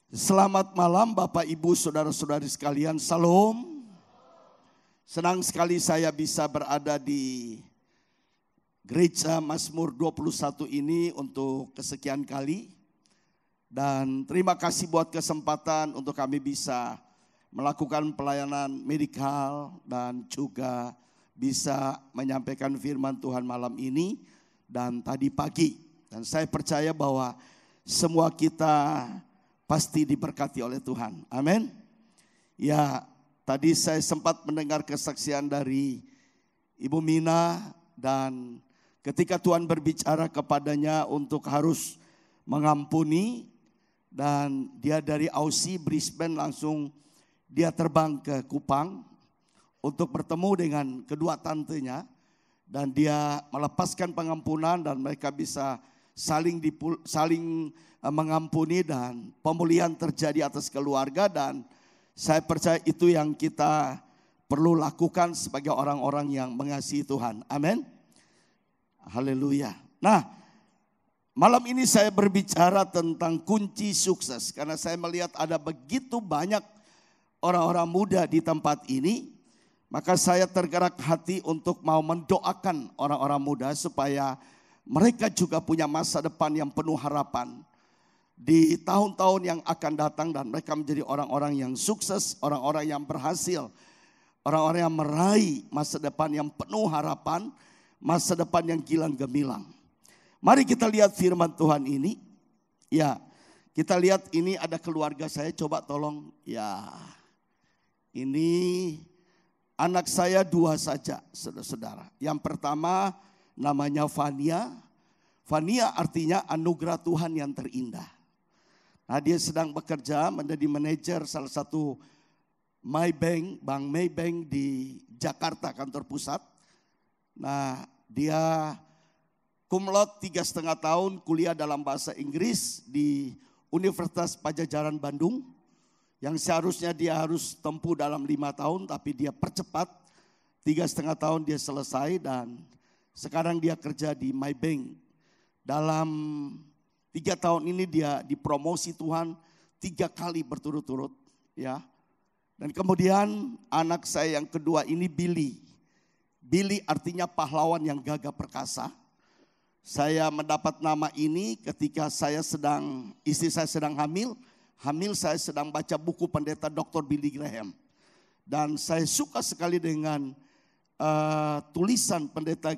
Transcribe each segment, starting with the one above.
Selamat malam Bapak Ibu Saudara-saudari sekalian, Salam. Senang sekali saya bisa berada di Gereja Mazmur 21 ini untuk kesekian kali. Dan terima kasih buat kesempatan untuk kami bisa melakukan pelayanan medikal dan juga bisa menyampaikan firman Tuhan malam ini dan tadi pagi. Dan saya percaya bahwa semua kita pasti diberkati oleh Tuhan. Amin. Ya, tadi saya sempat mendengar kesaksian dari Ibu Mina dan ketika Tuhan berbicara kepadanya untuk harus mengampuni dan dia dari Aussie Brisbane langsung dia terbang ke Kupang untuk bertemu dengan kedua tantenya dan dia melepaskan pengampunan dan mereka bisa saling mengampuni dan pemulihan terjadi atas keluarga dan saya percaya itu yang kita perlu lakukan sebagai orang-orang yang mengasihi Tuhan. Amin. Haleluya. Nah, malam ini saya berbicara tentang kunci sukses karena saya melihat ada begitu banyak orang-orang muda di tempat ini. Maka saya tergerak hati untuk mau mendoakan orang-orang muda supaya mereka juga punya masa depan yang penuh harapan di tahun-tahun yang akan datang dan mereka menjadi orang-orang yang sukses, orang-orang yang berhasil, orang-orang yang meraih masa depan yang penuh harapan, masa depan yang gilang gemilang. Mari kita lihat firman Tuhan ini. Ya, kita lihat ini ada keluarga saya, coba tolong. Ya, ini anak saya dua saja, saudara-saudara. Yang pertama namanya Fania. Fania artinya anugerah Tuhan yang terindah. Nah, dia sedang bekerja menjadi manajer salah satu Maybank, Bank Maybank di Jakarta kantor pusat. Nah, dia cum laude 3,5 tahun kuliah dalam bahasa Inggris di Universitas Padjadjaran Bandung. Yang seharusnya dia harus tempuh dalam 5 tahun tapi dia percepat 3,5 tahun dia selesai dan sekarang dia kerja di Maybank. Dalam 3 tahun ini dia dipromosi Tuhan 3 kali berturut-turut. Ya. Dan kemudian anak saya yang kedua ini Billy. Billy artinya pahlawan yang gagah perkasa. Saya mendapat nama ini ketika istri saya sedang hamil. Saya sedang baca buku pendeta Dr. Billy Graham. Dan saya suka sekali dengan tulisan pendeta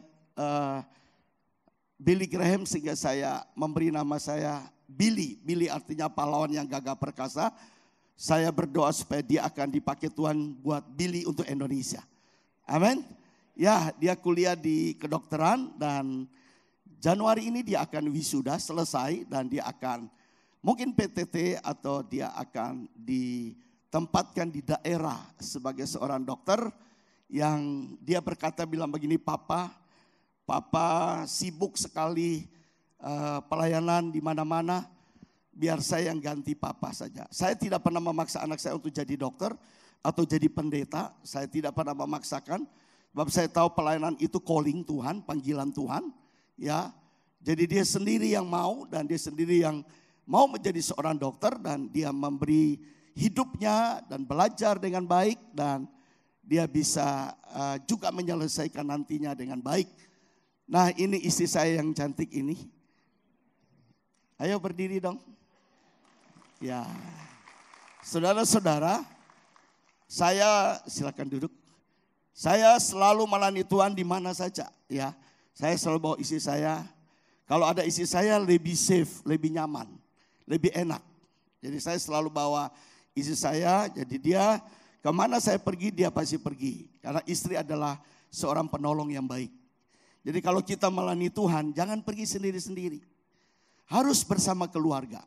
Billy Graham sehingga saya memberi nama saya Billy. Billy artinya pahlawan yang gagah perkasa. Saya berdoa supaya dia akan dipakai Tuhan buat Billy untuk Indonesia. Amin. Ya, dia kuliah di kedokteran dan Januari ini dia akan wisuda selesai dan dia akan mungkin PTT atau dia akan ditempatkan di daerah sebagai seorang dokter yang dia berkata bilang begini, Papa sibuk sekali pelayanan di mana-mana, biar saya yang ganti Papa saja. Saya tidak pernah memaksa anak saya untuk jadi dokter atau jadi pendeta, saya tidak pernah memaksakan, sebab saya tahu pelayanan itu calling Tuhan, panggilan Tuhan. Ya, jadi dia sendiri yang mau dan dia sendiri yang mau menjadi seorang dokter dan dia memberi hidupnya dan belajar dengan baik dan dia bisa juga menyelesaikan nantinya dengan baik. Nah, ini istri saya yang cantik ini. Ayo berdiri dong. Ya, saudara-saudara, saya silakan duduk. Saya selalu melayani Tuhan di mana saja. Ya, saya selalu bawa istri saya. Kalau ada istri saya lebih safe, lebih nyaman, lebih enak. Jadi saya selalu bawa istri saya. Jadi dia kemana saya pergi dia pasti pergi. Karena istri adalah seorang penolong yang baik. Jadi kalau kita melayani Tuhan, jangan pergi sendiri-sendiri. Harus bersama keluarga.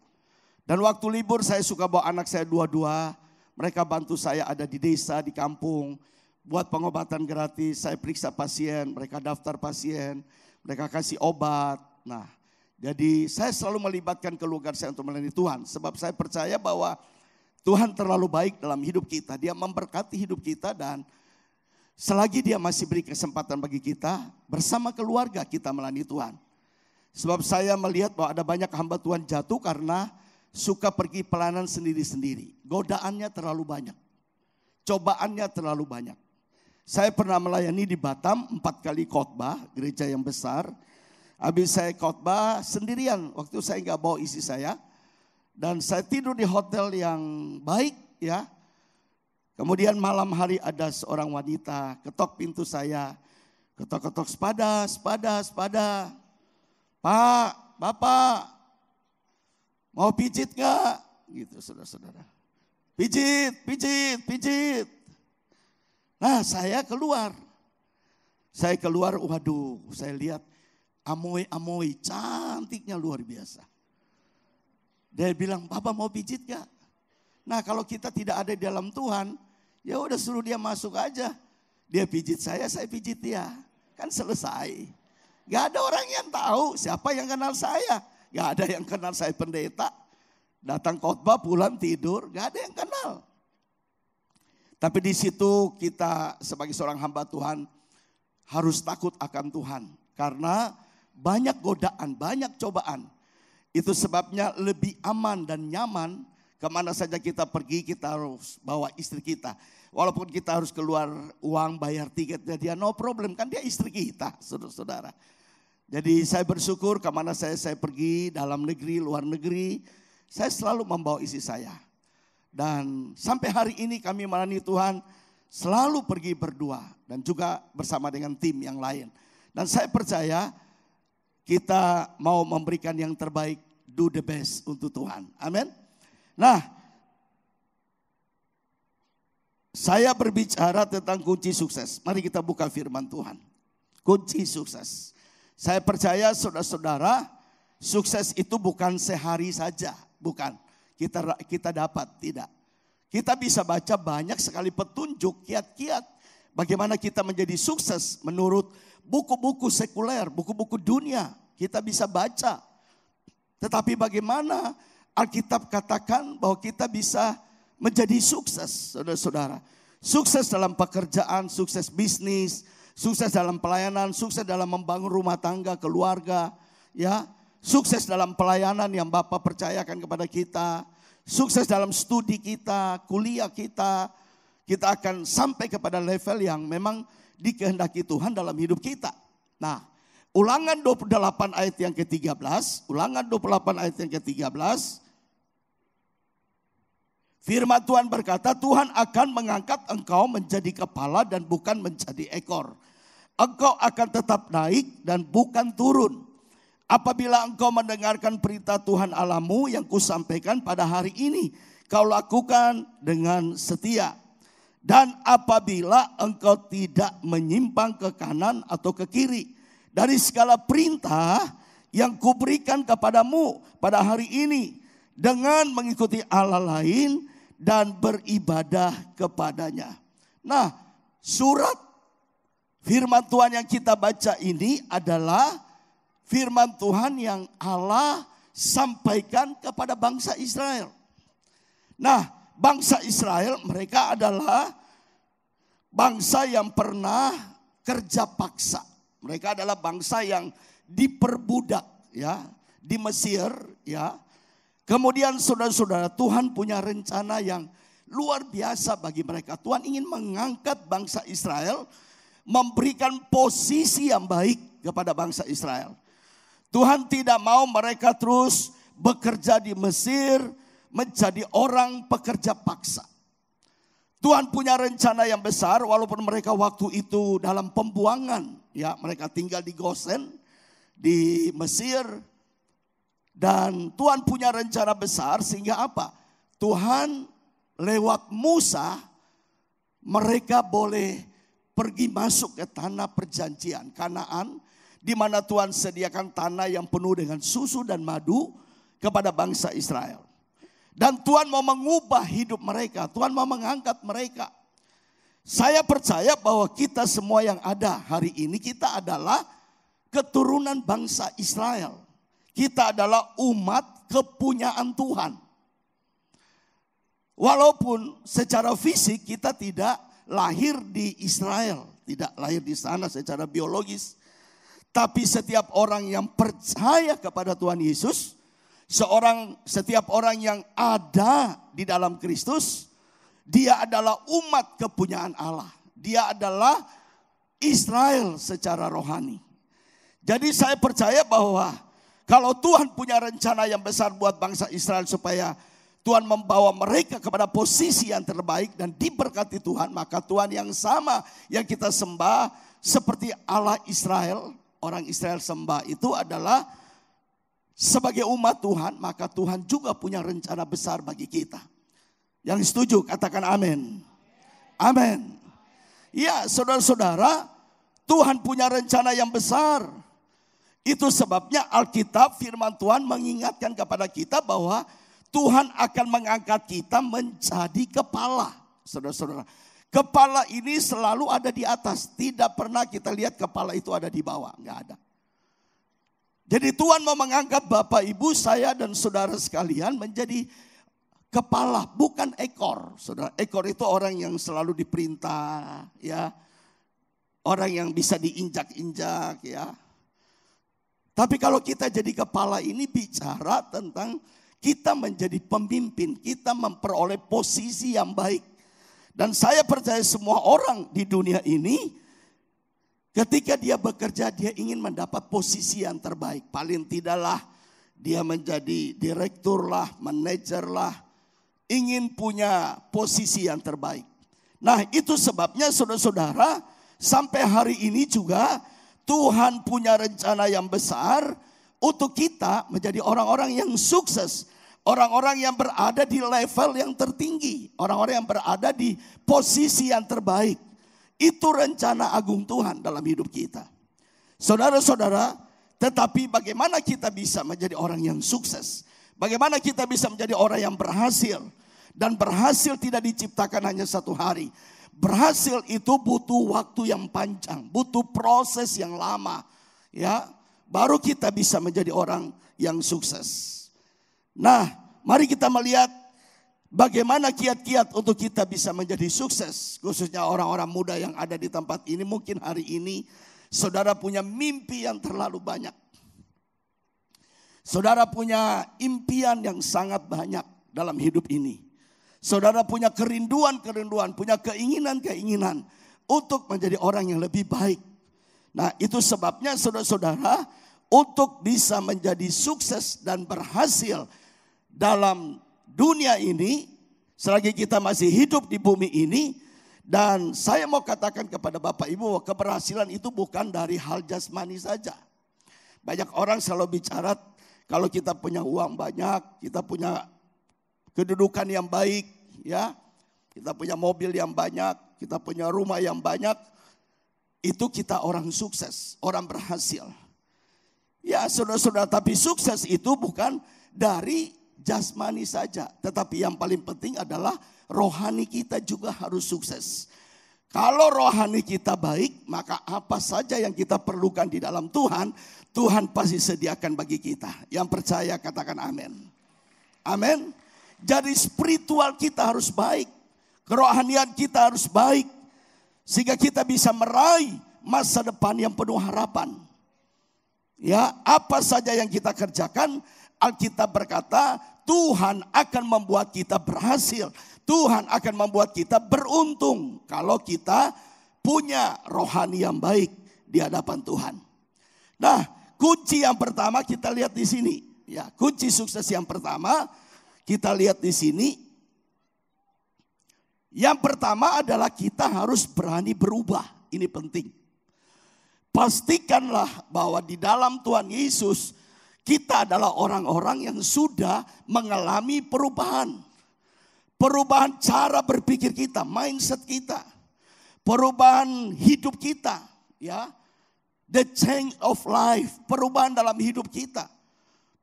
Dan waktu libur saya suka bawa anak saya dua-dua. Mereka bantu saya ada di desa, di kampung. Buat pengobatan gratis, saya periksa pasien, mereka daftar pasien. Mereka kasih obat. Nah, jadi saya selalu melibatkan keluarga saya untuk melayani Tuhan. Sebab saya percaya bahwa Tuhan terlalu baik dalam hidup kita. Dia memberkati hidup kita dan selagi dia masih beri kesempatan bagi kita, bersama keluarga kita melayani Tuhan. Sebab saya melihat bahwa ada banyak hamba Tuhan jatuh karena suka pergi pelayanan sendiri-sendiri. Godaannya terlalu banyak. Cobaannya terlalu banyak. Saya pernah melayani di Batam 4 kali khotbah, gereja yang besar. Habis saya khotbah sendirian, waktu saya nggak bawa istri saya. Dan saya tidur di hotel yang baik ya. Kemudian malam hari ada seorang wanita ketok pintu saya. Ketok-ketok, sepada. Pak, Bapak, mau pijit gak? Gitu saudara-saudara. Pijit. Nah saya keluar. Waduh, saya lihat amoy, cantiknya luar biasa. Dia bilang, Bapak mau pijit gak? Nah kalau kita tidak ada di dalam Tuhan, ya udah suruh dia masuk aja. Dia pijit saya pijit dia. Kan selesai. Gak ada orang yang tahu siapa yang kenal saya. Gak ada yang kenal saya pendeta. Datang khotbah, pulang tidur, gak ada yang kenal. Tapi di situ kita sebagai seorang hamba Tuhan harus takut akan Tuhan. Karena banyak godaan, banyak cobaan. Itu sebabnya lebih aman dan nyaman kemana saja kita pergi, kita harus bawa istri kita. Walaupun kita harus keluar uang bayar tiketnya dia, no problem, kan dia istri kita, saudara-saudara. Jadi saya bersyukur kemana saya pergi, dalam negeri, luar negeri, saya selalu membawa istri saya. Dan sampai hari ini kami melayani Tuhan selalu pergi berdua dan juga bersama dengan tim yang lain. Dan saya percaya kita mau memberikan yang terbaik, do the best untuk Tuhan. Amin. Nah, saya berbicara tentang kunci sukses. Mari kita buka firman Tuhan. Kunci sukses. Saya percaya saudara-saudara, sukses itu bukan sehari saja. Bukan. Kita dapat, tidak. Kita bisa baca banyak sekali petunjuk, kiat-kiat. Bagaimana kita menjadi sukses menurut buku-buku sekuler, buku-buku dunia. Kita bisa baca. Tetapi bagaimana Alkitab katakan bahwa kita bisa menjadi sukses, saudara-saudara. Sukses dalam pekerjaan, sukses bisnis, sukses dalam pelayanan, sukses dalam membangun rumah tangga, keluarga, ya. Sukses dalam pelayanan yang Bapak percayakan kepada kita. Sukses dalam studi kita, kuliah kita. Kita akan sampai kepada level yang memang dikehendaki Tuhan dalam hidup kita. Nah, Ulangan 28 ayat yang ke-13, Ulangan 28 ayat yang ke-13. Firman Tuhan berkata, Tuhan akan mengangkat engkau menjadi kepala dan bukan menjadi ekor. Engkau akan tetap naik dan bukan turun. Apabila engkau mendengarkan perintah Tuhan Allahmu yang kusampaikan pada hari ini, kau lakukan dengan setia. Dan apabila engkau tidak menyimpang ke kanan atau ke kiri dari segala perintah yang kuberikan kepadamu pada hari ini, dengan mengikuti Allah lain dan beribadah kepadanya. Nah, surat firman Tuhan yang kita baca ini adalah firman Tuhan yang Allah sampaikan kepada bangsa Israel. Nah, bangsa Israel mereka adalah bangsa yang pernah kerja paksa. Mereka adalah bangsa yang diperbudak ya di Mesir ya. Kemudian saudara-saudara, Tuhan punya rencana yang luar biasa bagi mereka. Tuhan ingin mengangkat bangsa Israel, memberikan posisi yang baik kepada bangsa Israel. Tuhan tidak mau mereka terus bekerja di Mesir, menjadi orang pekerja paksa. Tuhan punya rencana yang besar, walaupun mereka waktu itu dalam pembuangan. Ya, mereka tinggal di Gosen, di Mesir. Dan Tuhan punya rencana besar sehingga apa? Tuhan lewat Musa mereka boleh pergi masuk ke tanah perjanjian Kanaan, di mana Tuhan sediakan tanah yang penuh dengan susu dan madu kepada bangsa Israel. Dan Tuhan mau mengubah hidup mereka, Tuhan mau mengangkat mereka. Saya percaya bahwa kita semua yang ada hari ini, kita adalah keturunan bangsa Israel. Kita adalah umat kepunyaan Tuhan. Walaupun secara fisik kita tidak lahir di Israel, tidak lahir di sana secara biologis. Tapi setiap orang yang percaya kepada Tuhan Yesus, Setiap orang yang ada di dalam Kristus, dia adalah umat kepunyaan Allah. Dia adalah Israel secara rohani. Jadi saya percaya bahwa kalau Tuhan punya rencana yang besar buat bangsa Israel supaya Tuhan membawa mereka kepada posisi yang terbaik dan diberkati Tuhan, maka Tuhan yang sama yang kita sembah seperti Allah Israel, orang Israel sembah itu adalah sebagai umat Tuhan, maka Tuhan juga punya rencana besar bagi kita. Yang setuju katakan amin. Amin. Ya, saudara-saudara, Tuhan punya rencana yang besar. Itu sebabnya Alkitab firman Tuhan mengingatkan kepada kita bahwa Tuhan akan mengangkat kita menjadi kepala. Saudara-saudara, kepala ini selalu ada di atas. Tidak pernah kita lihat kepala itu ada di bawah. Enggak ada. Jadi Tuhan mau mengangkat Bapak, Ibu, saya dan saudara sekalian menjadi kepala, bukan ekor. Saudara, ekor itu orang yang selalu diperintah, ya. Orang yang bisa diinjak-injak, ya. Tapi kalau kita jadi kepala ini bicara tentang kita menjadi pemimpin, kita memperoleh posisi yang baik. Dan saya percaya semua orang di dunia ini ketika dia bekerja dia ingin mendapat posisi yang terbaik. Paling tidaklah dia menjadi direktur lah, manajer lah, ingin punya posisi yang terbaik. Nah itu sebabnya saudara-saudara sampai hari ini juga Tuhan punya rencana yang besar untuk kita menjadi orang-orang yang sukses. Orang-orang yang berada di level yang tertinggi. Orang-orang yang berada di posisi yang terbaik. Itu rencana agung Tuhan dalam hidup kita. Saudara-saudara, tetapi bagaimana kita bisa menjadi orang yang sukses? Bagaimana kita bisa menjadi orang yang berhasil? Dan berhasil tidak diciptakan hanya satu hari. Berhasil itu butuh waktu yang panjang, butuh proses yang lama, ya. Baru kita bisa menjadi orang yang sukses. Nah, mari kita melihat bagaimana kiat-kiat untuk kita bisa menjadi sukses. Khususnya orang-orang muda yang ada di tempat ini, mungkin hari ini saudara punya mimpi yang terlalu banyak. Saudara punya impian yang sangat banyak dalam hidup ini. Saudara punya kerinduan-kerinduan, punya keinginan-keinginan untuk menjadi orang yang lebih baik. Nah itu sebabnya saudara-saudara untuk bisa menjadi sukses dan berhasil dalam dunia ini. Selagi kita masih hidup di bumi ini. Dan saya mau katakan kepada Bapak Ibu bahwa keberhasilan itu bukan dari hal jasmani saja. Banyak orang selalu bicara kalau kita punya uang banyak, kita punya kedudukan yang baik, ya, kita punya mobil yang banyak, kita punya rumah yang banyak, itu kita orang sukses, orang berhasil. Ya saudara-saudara, tapi sukses itu bukan dari jasmani saja, tetapi yang paling penting adalah rohani kita juga harus sukses. Kalau rohani kita baik, maka apa saja yang kita perlukan di dalam Tuhan, Tuhan pasti sediakan bagi kita. Yang percaya katakan amin. Amin. Jadi spiritual kita harus baik. Kerohanian kita harus baik. Sehingga kita bisa meraih masa depan yang penuh harapan. Ya, apa saja yang kita kerjakan, Alkitab berkata Tuhan akan membuat kita berhasil. Tuhan akan membuat kita beruntung kalau kita punya rohani yang baik di hadapan Tuhan. Nah, kunci yang pertama kita lihat di sini. Ya, kunci sukses yang pertama kita lihat di sini. Yang pertama adalah kita harus berani berubah. Ini penting. Pastikanlah bahwa di dalam Tuhan Yesus kita adalah orang-orang yang sudah mengalami perubahan. Perubahan cara berpikir kita, mindset kita. Perubahan hidup kita, ya. The change of life, perubahan dalam hidup kita.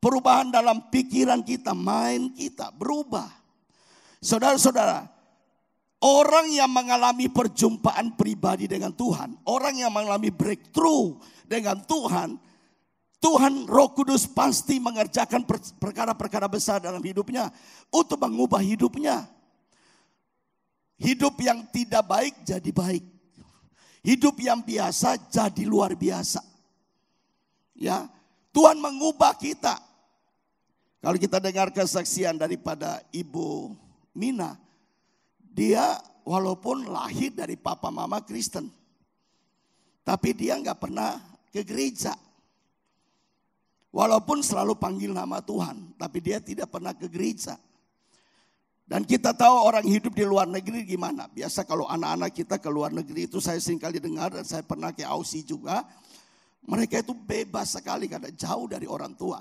Perubahan dalam pikiran kita, mind kita berubah. Saudara-saudara, orang yang mengalami perjumpaan pribadi dengan Tuhan, orang yang mengalami breakthrough dengan Tuhan, Tuhan Roh Kudus pasti mengerjakan perkara-perkara besar dalam hidupnya untuk mengubah hidupnya. Hidup yang tidak baik jadi baik. Hidup yang biasa jadi luar biasa. Ya, Tuhan mengubah kita. Kalau kita dengar kesaksian daripada Ibu Mina, dia walaupun lahir dari papa mama Kristen, tapi dia nggak pernah ke gereja. Walaupun selalu panggil nama Tuhan, tapi dia tidak pernah ke gereja. Dan kita tahu orang hidup di luar negeri gimana. Biasa kalau anak-anak kita ke luar negeri itu saya seringkali dengar, dan saya pernah ke Aussie juga. Mereka itu bebas sekali karena jauh dari orang tua.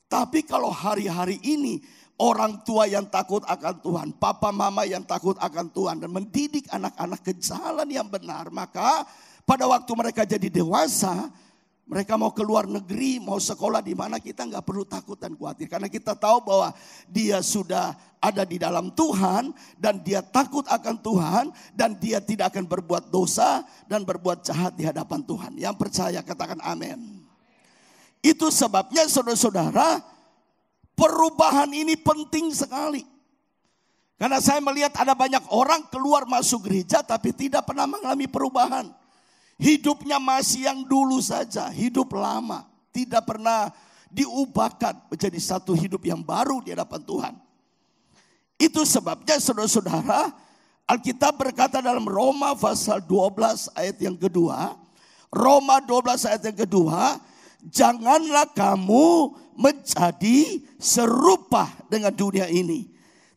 Tapi kalau hari-hari ini orang tua yang takut akan Tuhan, papa mama yang takut akan Tuhan dan mendidik anak-anak ke jalan yang benar, maka pada waktu mereka jadi dewasa, mereka mau ke luar negeri, mau sekolah di mana, kita nggak perlu takut dan khawatir. Karena kita tahu bahwa dia sudah ada di dalam Tuhan dan dia takut akan Tuhan dan dia tidak akan berbuat dosa dan berbuat jahat di hadapan Tuhan. Yang percaya katakan amin. Itu sebabnya saudara-saudara, perubahan ini penting sekali. Karena saya melihat ada banyak orang keluar masuk gereja tapi tidak pernah mengalami perubahan. Hidupnya masih yang dulu saja, hidup lama. Tidak pernah diubahkan menjadi satu hidup yang baru di hadapan Tuhan. Itu sebabnya saudara-saudara, Alkitab berkata dalam Roma pasal 12 ayat yang kedua. Roma 12 ayat yang kedua, janganlah kamu menjadi serupa dengan dunia ini.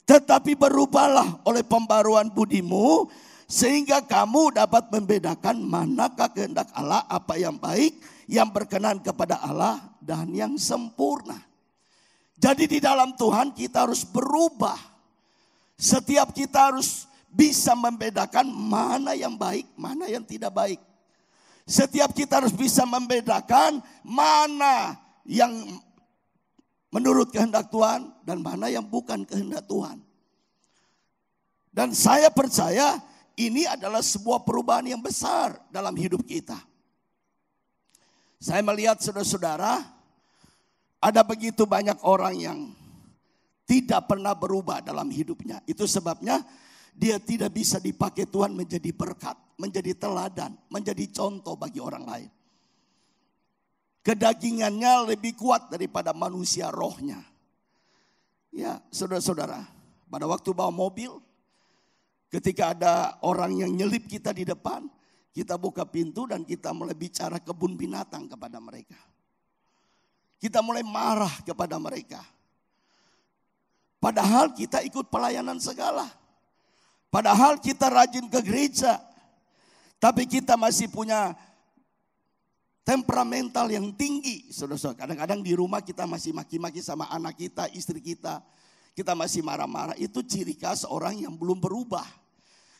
Tetapi berubahlah oleh pembaruan budimu, sehingga kamu dapat membedakan manakah kehendak Allah, apa yang baik, yang berkenan kepada Allah, dan yang sempurna. Jadi di dalam Tuhan kita harus berubah. Setiap kita harus bisa membedakan mana yang baik, mana yang tidak baik. Setiap kita harus bisa membedakan mana yang menurut kehendak Tuhan dan mana yang bukan kehendak Tuhan. Dan saya percaya ini adalah sebuah perubahan yang besar dalam hidup kita. Saya melihat saudara-saudara, ada begitu banyak orang yang tidak pernah berubah dalam hidupnya. Itu sebabnya dia tidak bisa dipakai Tuhan menjadi berkat, menjadi teladan, menjadi contoh bagi orang lain. Kedagingannya lebih kuat daripada manusia rohnya. Ya, saudara-saudara, pada waktu bawa mobil, ketika ada orang yang nyelip kita di depan, kita buka pintu dan kita mulai bicara kebun binatang kepada mereka. Kita mulai marah kepada mereka. Padahal kita ikut pelayanan segala. Padahal kita rajin ke gereja. Tapi kita masih punya temperamental yang tinggi. Saudara-saudara, kadang-kadang di rumah kita masih maki-maki sama anak kita, istri kita. Kita masih marah-marah. Itu ciri khas orang yang belum berubah.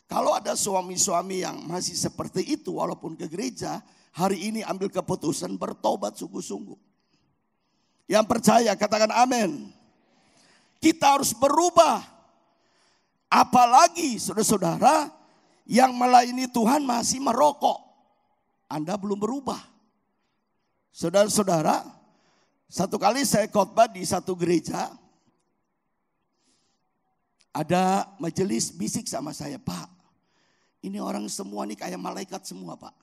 Kalau ada suami-suami yang masih seperti itu walaupun ke gereja, hari ini ambil keputusan bertobat sungguh-sungguh. Yang percaya katakan amin. Kita harus berubah. Apalagi saudara-saudara yang melayani Tuhan masih merokok. Anda belum berubah. Saudara-saudara, satu kali saya khotbah di satu gereja. Ada majelis bisik sama saya, Pak, ini orang semua nih kayak malaikat semua, Pak.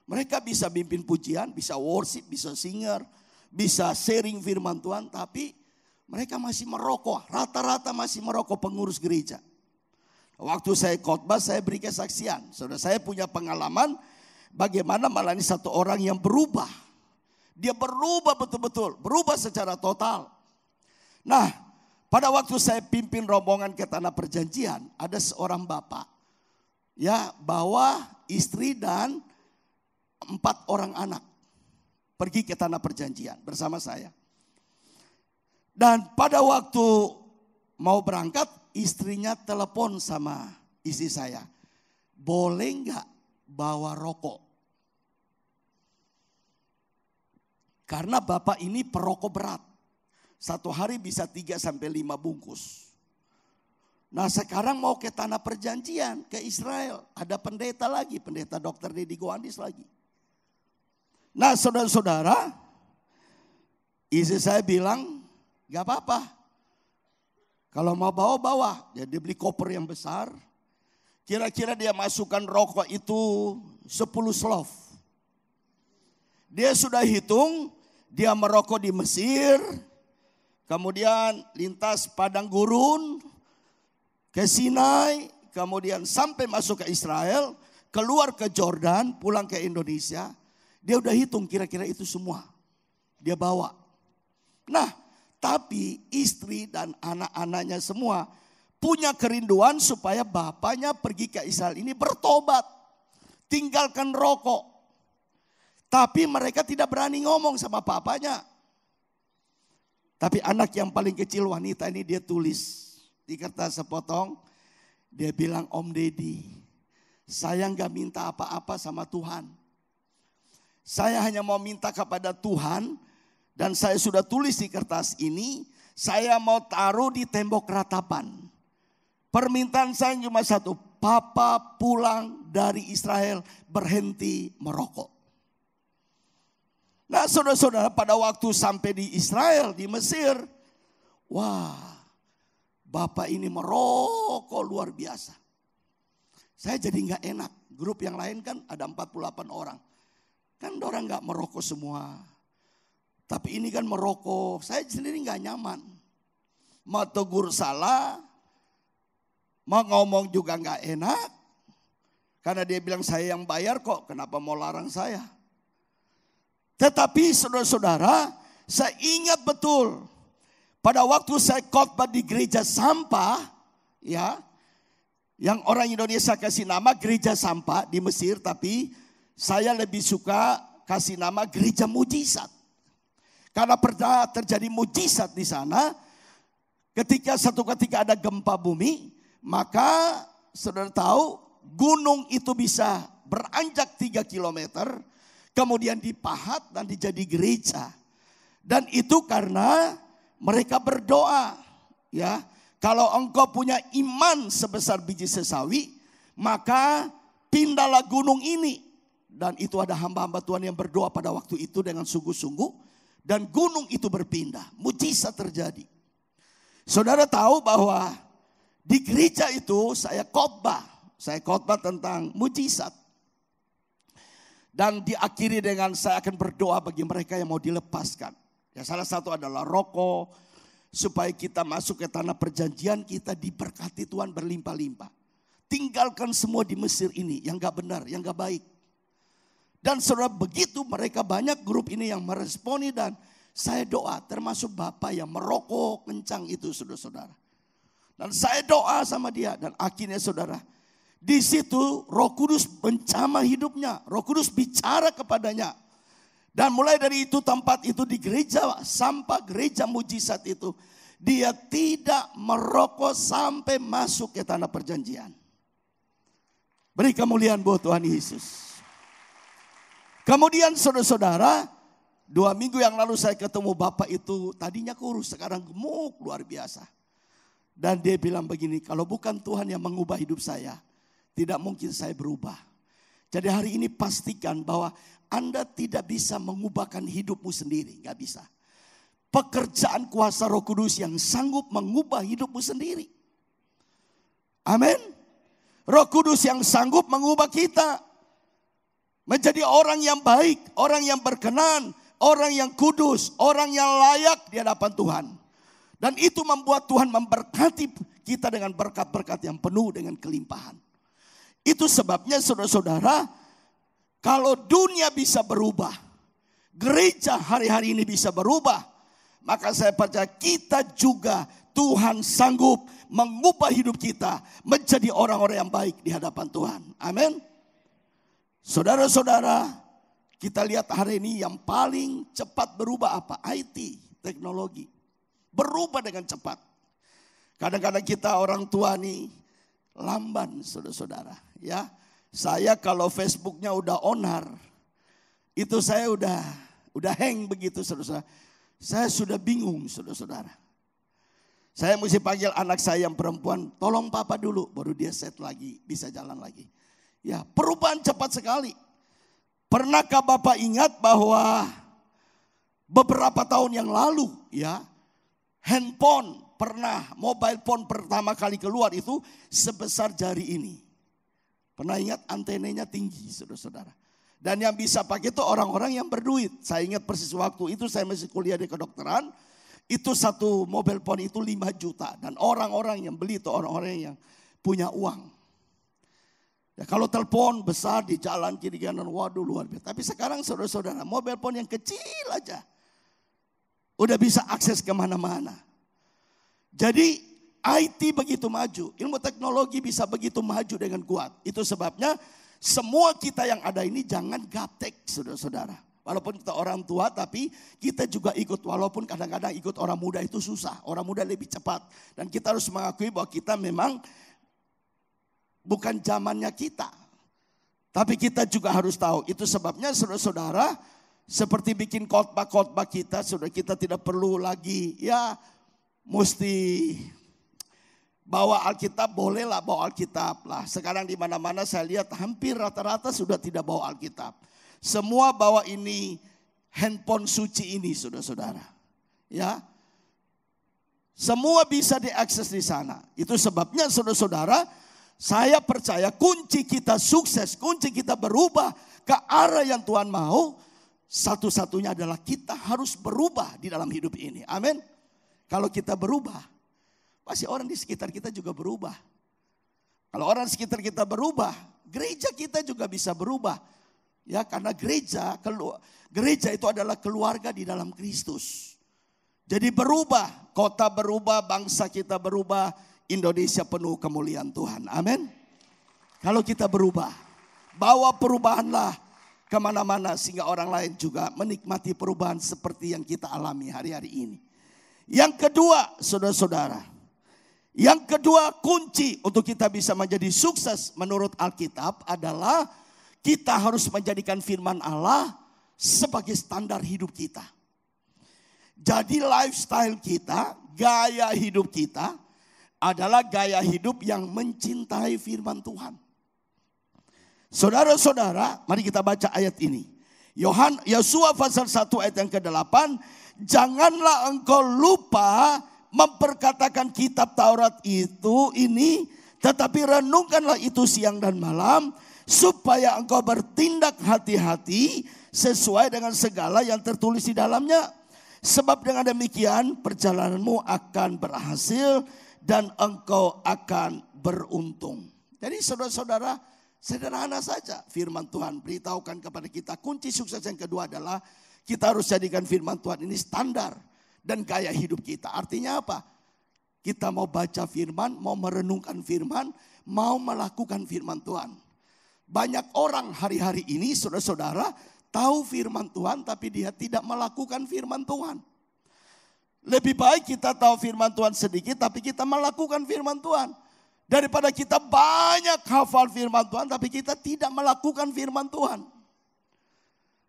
Mereka bisa pimpin pujian, bisa worship, bisa singer, bisa sharing firman Tuhan, tapi mereka masih merokok. Rata-rata masih merokok pengurus gereja. Waktu saya khotbah, saya beri kesaksian. Saudara, saya punya pengalaman bagaimana melayani satu orang yang berubah. Dia berubah betul-betul, berubah secara total. Nah, pada waktu saya pimpin rombongan ke Tanah Perjanjian, ada seorang bapak, ya, bawa istri dan 4 orang anak pergi ke Tanah Perjanjian bersama saya. Dan pada waktu mau berangkat, istrinya telepon sama istri saya, boleh nggak bawa rokok? Karena bapak ini perokok berat. Satu hari bisa 3-5 bungkus. Nah sekarang mau ke Tanah Perjanjian, ke Israel. Ada pendeta lagi, pendeta Dr. Deddy Goandis lagi. Nah saudara-saudara, istri saya bilang, gak apa-apa. Kalau mau bawa-bawa. Jadi beli koper yang besar. Kira-kira dia masukkan rokok itu 10 slof. Dia sudah hitung, dia merokok di Mesir, kemudian lintas padang gurun ke Sinai, kemudian sampai masuk ke Israel, keluar ke Jordan, pulang ke Indonesia. Dia udah hitung kira-kira itu semua. Dia bawa. Nah, tapi istri dan anak-anaknya semua punya kerinduan supaya bapaknya pergi ke Israel ini bertobat. Tinggalkan rokok. Tapi mereka tidak berani ngomong sama papanya. Tapi anak yang paling kecil wanita ini dia tulis di kertas sepotong. Dia bilang, Om Deddy, saya nggak minta apa-apa sama Tuhan. Saya hanya mau minta kepada Tuhan. Dan saya sudah tulis di kertas ini. Saya mau taruh di tembok ratapan. Permintaan saya cuma satu. Papa pulang dari Israel berhenti merokok. Nah saudara-saudara, pada waktu sampai di Israel, di Mesir. Wah, Bapak ini merokok luar biasa. Saya jadi gak enak. Grup yang lain kan ada 48 orang. Kan orang gak merokok semua. Tapi ini kan merokok. Saya sendiri gak nyaman. Mau tegur salah. Mau ngomong juga gak enak. Karena dia bilang saya yang bayar kok. Kenapa mau larang saya? Tetapi saudara-saudara, saya ingat betul. Pada waktu saya khotbah di gereja sampah. Ya, yang orang Indonesia kasih nama gereja sampah di Mesir. Tapi saya lebih suka kasih nama gereja mujizat. Karena pernah terjadi mujizat di sana. Ketika ada gempa bumi. Maka saudara tahu gunung itu bisa beranjak 3 kilometer. Kemudian dipahat dan dijadi gereja. Dan itu karena mereka berdoa. Ya, kalau engkau punya iman sebesar biji sesawi. Maka pindahlah gunung ini. Dan itu ada hamba-hamba Tuhan yang berdoa pada waktu itu dengan sungguh-sungguh. Dan gunung itu berpindah. Mujizat terjadi. Saudara tahu bahwa di gereja itu saya khotbah. Saya khotbah tentang mujizat. Dan diakhiri dengan saya akan berdoa bagi mereka yang mau dilepaskan. Ya, salah satu adalah rokok. Supaya kita masuk ke tanah perjanjian, kita diberkati Tuhan berlimpah-limpah. Tinggalkan semua di Mesir ini yang gak benar, yang gak baik. Dan saudara begitu mereka banyak grup ini yang meresponi dan saya doa. Termasuk Bapak yang merokok kencang itu saudara-saudara. Dan saya doa sama dia dan akhirnya saudara. Di situ Roh Kudus mencamah hidupnya. Roh Kudus bicara kepadanya. Dan mulai dari itu tempat itu di gereja sampah gereja mujizat itu. Dia tidak merokok sampai masuk ke tanah perjanjian. Beri kemuliaan buat Tuhan Yesus. Kemudian saudara-saudara. 2 minggu yang lalu saya ketemu Bapak itu. Tadinya kurus sekarang gemuk luar biasa. Dan dia bilang begini. Kalau bukan Tuhan yang mengubah hidup saya. Tidak mungkin saya berubah. Jadi hari ini pastikan bahwa Anda tidak bisa mengubahkan hidupmu sendiri. Gak bisa. Pekerjaan kuasa Roh Kudus yang sanggup mengubah hidupmu sendiri. Amin. Roh Kudus yang sanggup mengubah kita. Menjadi orang yang baik. Orang yang berkenan. Orang yang kudus. Orang yang layak di hadapan Tuhan. Dan itu membuat Tuhan memberkati kita dengan berkat-berkat yang penuh dengan kelimpahan. Itu sebabnya saudara-saudara, kalau dunia bisa berubah, gereja hari-hari ini bisa berubah, maka saya percaya kita juga Tuhan sanggup mengubah hidup kita menjadi orang-orang yang baik di hadapan Tuhan. Amin. Saudara-saudara, kita lihat hari ini yang paling cepat berubah apa? IT, teknologi. Berubah dengan cepat. Kadang-kadang kita orang tua nih lamban saudara-saudara. Ya, saya kalau Facebooknya udah onar, itu saya udah hang begitu saudara-saudara. Saya sudah bingung saudara-saudara. Saya mesti panggil anak saya yang perempuan, tolong papa dulu, baru dia set lagi, bisa jalan lagi. Ya, perubahan cepat sekali. Pernahkah Bapak ingat bahwa beberapa tahun yang lalu ya, handphone mobile phone pertama kali keluar itu sebesar jari ini. Pernah ingat antenanya tinggi saudara-saudara. Dan yang bisa pakai itu orang-orang yang berduit. Saya ingat persis waktu itu saya masih kuliah di kedokteran. Itu satu mobile phone itu 5 juta. Dan orang-orang yang beli itu orang-orang yang punya uang. Ya, kalau telepon besar di jalan kiri kanan, waduh luar biasa. Tapi sekarang saudara-saudara, mobile phone yang kecil aja udah bisa akses kemana-mana. Jadi IT begitu maju, ilmu teknologi bisa begitu maju dengan kuat. Itu sebabnya semua kita yang ada ini jangan gaptek saudara-saudara. Walaupun kita orang tua tapi kita juga ikut. Walaupun kadang-kadang ikut orang muda itu susah. Orang muda lebih cepat. Dan kita harus mengakui bahwa kita memang bukan zamannya kita. Tapi kita juga harus tahu. Itu sebabnya saudara-saudara seperti bikin khotbah-khotbah kita. Saudara kita tidak perlu lagi ya mesti bawa Alkitab, bolehlah bawa Alkitab lah. Sekarang di mana-mana saya lihat hampir rata-rata sudah tidak bawa Alkitab. Semua bawa ini handphone suci ini saudara-saudara. Ya. Semua bisa diakses di sana. Itu sebabnya saudara-saudara, saya percaya kunci kita sukses, kunci kita berubah ke arah yang Tuhan mau, satu-satunya adalah kita harus berubah di dalam hidup ini. Amin. Kalau kita berubah, pasti orang di sekitar kita juga berubah. Kalau orang di sekitar kita berubah, gereja kita juga bisa berubah. Ya, karena gereja itu adalah keluarga di dalam Kristus. Jadi berubah, kota berubah, bangsa kita berubah, Indonesia penuh kemuliaan Tuhan. Amin. Kalau kita berubah, bawa perubahanlah kemana-mana sehingga orang lain juga menikmati perubahan seperti yang kita alami hari-hari ini. Yang kedua, saudara-saudara. Yang kedua kunci untuk kita bisa menjadi sukses menurut Alkitab adalah kita harus menjadikan firman Allah sebagai standar hidup kita. Jadi lifestyle kita, gaya hidup kita adalah gaya hidup yang mencintai firman Tuhan. Saudara-saudara, mari kita baca ayat ini. Yosua pasal 1 ayat yang ke-8. Janganlah engkau lupa memperkatakan kitab Taurat ini, tetapi renungkanlah itu siang dan malam, supaya engkau bertindak hati-hati sesuai dengan segala yang tertulis di dalamnya. Sebab dengan demikian perjalananmu akan berhasil dan engkau akan beruntung. Jadi saudara-saudara, sederhana saja firman Tuhan beritahukan kepada kita. Kunci sukses yang kedua adalah kita harus jadikan firman Tuhan ini standar dan gaya hidup kita. Artinya apa? Kita mau baca firman, mau merenungkan firman, mau melakukan firman Tuhan. Banyak orang hari-hari ini saudara-saudara tahu firman Tuhan tapi dia tidak melakukan firman Tuhan. Lebih baik kita tahu firman Tuhan sedikit tapi kita melakukan firman Tuhan. Daripada kita banyak hafal firman Tuhan tapi kita tidak melakukan firman Tuhan.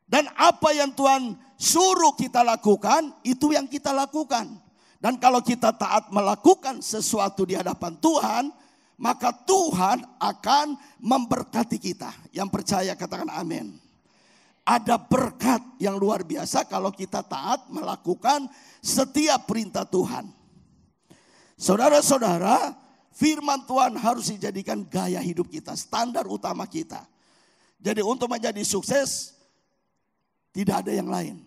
Dan apa yang Tuhan suruh kita lakukan, itu yang kita lakukan. Dan kalau kita taat melakukan sesuatu di hadapan Tuhan, maka Tuhan akan memberkati kita. Yang percaya katakan amin. Ada berkat yang luar biasa kalau kita taat melakukan setiap perintah Tuhan. Saudara-saudara, firman Tuhan harus dijadikan gaya hidup kita, standar utama kita. Jadi untuk menjadi sukses, tidak ada yang lain.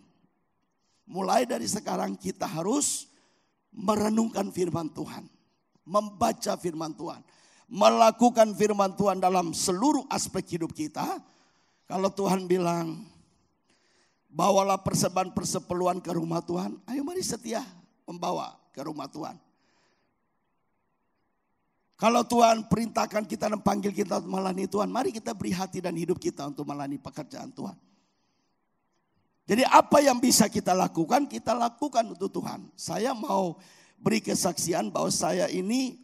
Mulai dari sekarang kita harus merenungkan firman Tuhan. Membaca firman Tuhan. Melakukan firman Tuhan dalam seluruh aspek hidup kita. Kalau Tuhan bilang, bawalah persembahan-persepeluan ke rumah Tuhan. Ayo mari setia membawa ke rumah Tuhan. Kalau Tuhan perintahkan kita dan panggil kita untuk melayani Tuhan, mari kita beri hati dan hidup kita untuk melayani pekerjaan Tuhan. Jadi apa yang bisa kita lakukan untuk Tuhan. Saya mau beri kesaksian bahwa saya ini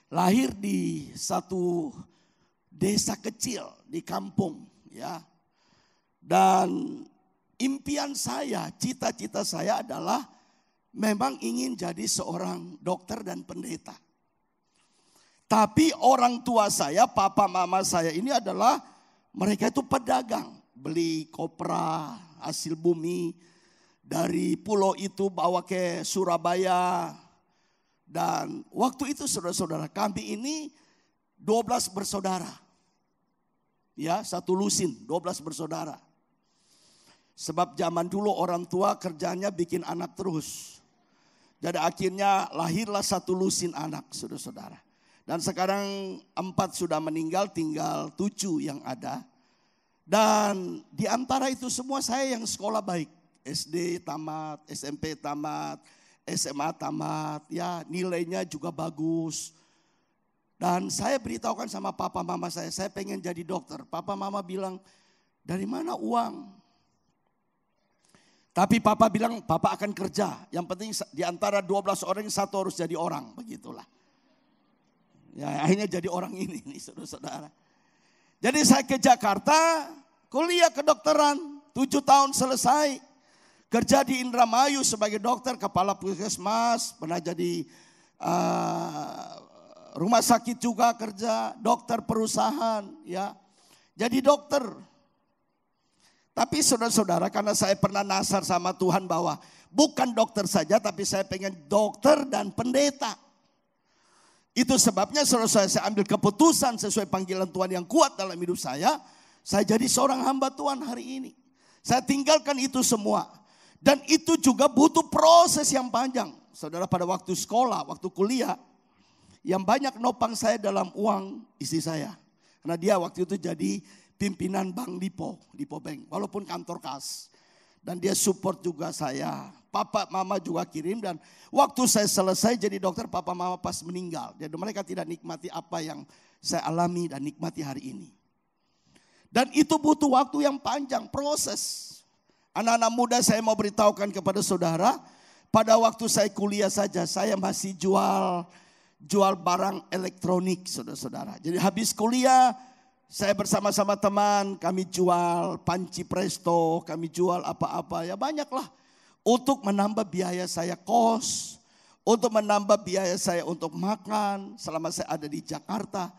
lahir di satu desa kecil di kampung, ya. Dan impian saya, cita-cita saya adalah memang ingin jadi seorang dokter dan pendeta. Tapi orang tua saya, papa mama saya ini adalah mereka itu pedagang. Beli kopra, hasil bumi. Dari pulau itu bawa ke Surabaya. Dan waktu itu saudara-saudara kami ini 12 bersaudara. Ya, satu lusin, 12 bersaudara. Sebab zaman dulu orang tua kerjanya bikin anak terus. Jadi akhirnya lahirlah satu lusin anak, saudara-saudara. Dan sekarang 4 sudah meninggal, tinggal 7 yang ada. Dan di antara itu semua saya yang sekolah baik. SD tamat, SMP tamat, SMA tamat, ya nilainya juga bagus. Dan saya beritahukan sama papa mama saya pengen jadi dokter. Papa mama bilang, dari mana uang? Tapi papa bilang, papa akan kerja. Yang penting di antara 12 orang, 1 harus jadi orang. Begitulah. Ya akhirnya jadi orang ini nih saudara-saudara. Jadi saya ke Jakarta, kuliah kedokteran. 7 tahun selesai. Kerja di Indramayu sebagai dokter, kepala puskesmas. Pernah jadi rumah sakit juga kerja. Dokter perusahaan. Ya, jadi dokter. Tapi saudara-saudara, karena saya pernah nasar sama Tuhan bahwa bukan dokter saja, tapi saya pengen dokter dan pendeta. Itu sebabnya saudara saya ambil keputusan sesuai panggilan Tuhan yang kuat dalam hidup saya. Saya jadi seorang hamba Tuhan hari ini. Saya tinggalkan itu semua. Dan itu juga butuh proses yang panjang. Saudara, pada waktu sekolah, waktu kuliah, yang banyak nopang saya dalam uang istri saya. Karena dia waktu itu jadi pimpinan Bank Lipo Bank, walaupun kantor kas. Dan dia support juga saya. Papa mama juga kirim, dan waktu saya selesai jadi dokter, papa mama pas meninggal. Jadi mereka tidak nikmati apa yang saya alami dan nikmati hari ini. Dan itu butuh waktu yang panjang, proses. Anak-anak muda, saya mau beritahukan kepada saudara, pada waktu saya kuliah saja, saya masih jual barang elektronik, saudara-saudara. Jadi habis kuliah, saya bersama-sama teman, kami jual panci presto, kami jual apa-apa, ya banyaklah. Untuk menambah biaya saya kos, untuk menambah biaya saya untuk makan selama saya ada di Jakarta.